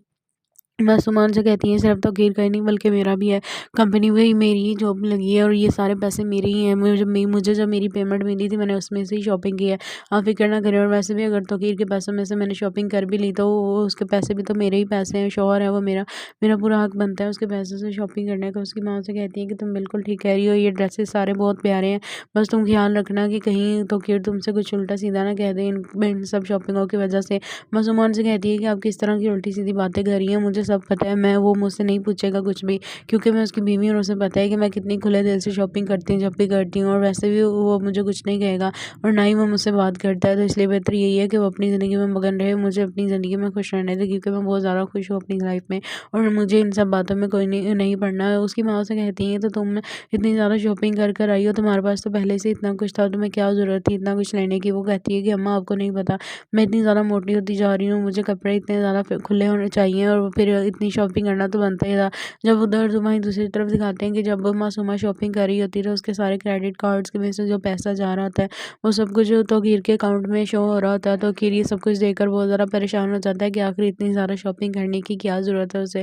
मासूमान से कहती हैं सिर्फ तौकीर का ही नहीं बल्कि मेरा भी है। कंपनी में ही मेरी ही जॉब लगी है और ये सारे पैसे मेरे ही हैं। मुझे जब मेरी पेमेंट मिली थी मैंने उसमें से ही शॉपिंग की है। आप फ़िक्र ना करें और वैसे भी अगर तौकीर के पैसों में से मैंने शॉपिंग कर भी ली तो वो उसके पैसे भी तो मेरे ही पैसे हैं। शौहर है वो मेरा, मेरा पूरा हक बनता है उसके पैसों से शॉपिंग करने का। उसकी माँ से कहती है कि तुम बिल्कुल ठीक कह रही हो, ये ड्रेसेस सारे बहुत प्यारे हैं। बस तुम ख़्याल रखना कि कहीं तौकीर तुमसे कुछ उल्टा-सीधा ना कह दे इन सब शॉपिंगों की वज़ह से। मासूमान से कहती है कि आप किस तरह की उल्टी-सीधी बातें कर रही हैं, मुझे सब पता है। वो मुझसे नहीं पूछेगा कुछ भी, क्योंकि मैं उसकी बीवी हूँ और उसे पता है कि मैं कितनी खुले दिल से शॉपिंग करती हूँ जब भी करती हूँ, और वैसे भी वो मुझे कुछ नहीं कहेगा और ना ही वो मुझसे बात करता है। तो इसलिए बेहतर यही है कि वो अपनी ज़िंदगी में मगन रहे, मुझे अपनी ज़िंदगी में खुश रहने दे, क्योंकि मैं बहुत ज़्यादा खुश हूँ अपनी लाइफ में और मुझे इन सब बातों में कोई नहीं पड़ना है। उसकी माँ से कहती हैं तो तुम इतनी ज़्यादा शॉपिंग कर कर आई हो, तुम्हारे पास तो पहले से इतना कुछ था, तुम्हें क्या ज़रूरत थी इतना कुछ लेने की। वो कहती है कि अम्मा आपको नहीं पता, मैं इतनी ज़्यादा मोटी होती जा रही हूँ, मुझे कपड़े इतने ज़्यादा खुले होने चाहिए और फिर इतनी शॉपिंग करना तो बनता ही था। जब उधर वहीं दूसरी तरफ दिखाते हैं कि जब मासूमा शॉपिंग कर रही होती है तो उसके सारे क्रेडिट कार्ड्स के में से जो पैसा जा रहा होता है वो सब कुछ तौकीर के अकाउंट में शो हो रहा होता है। तौकीर ये सब कुछ देखकर बहुत ज़्यादा परेशान हो जाता है कि आखिर इतनी ज़्यादा शॉपिंग करने की क्या ज़रूरत है उसे।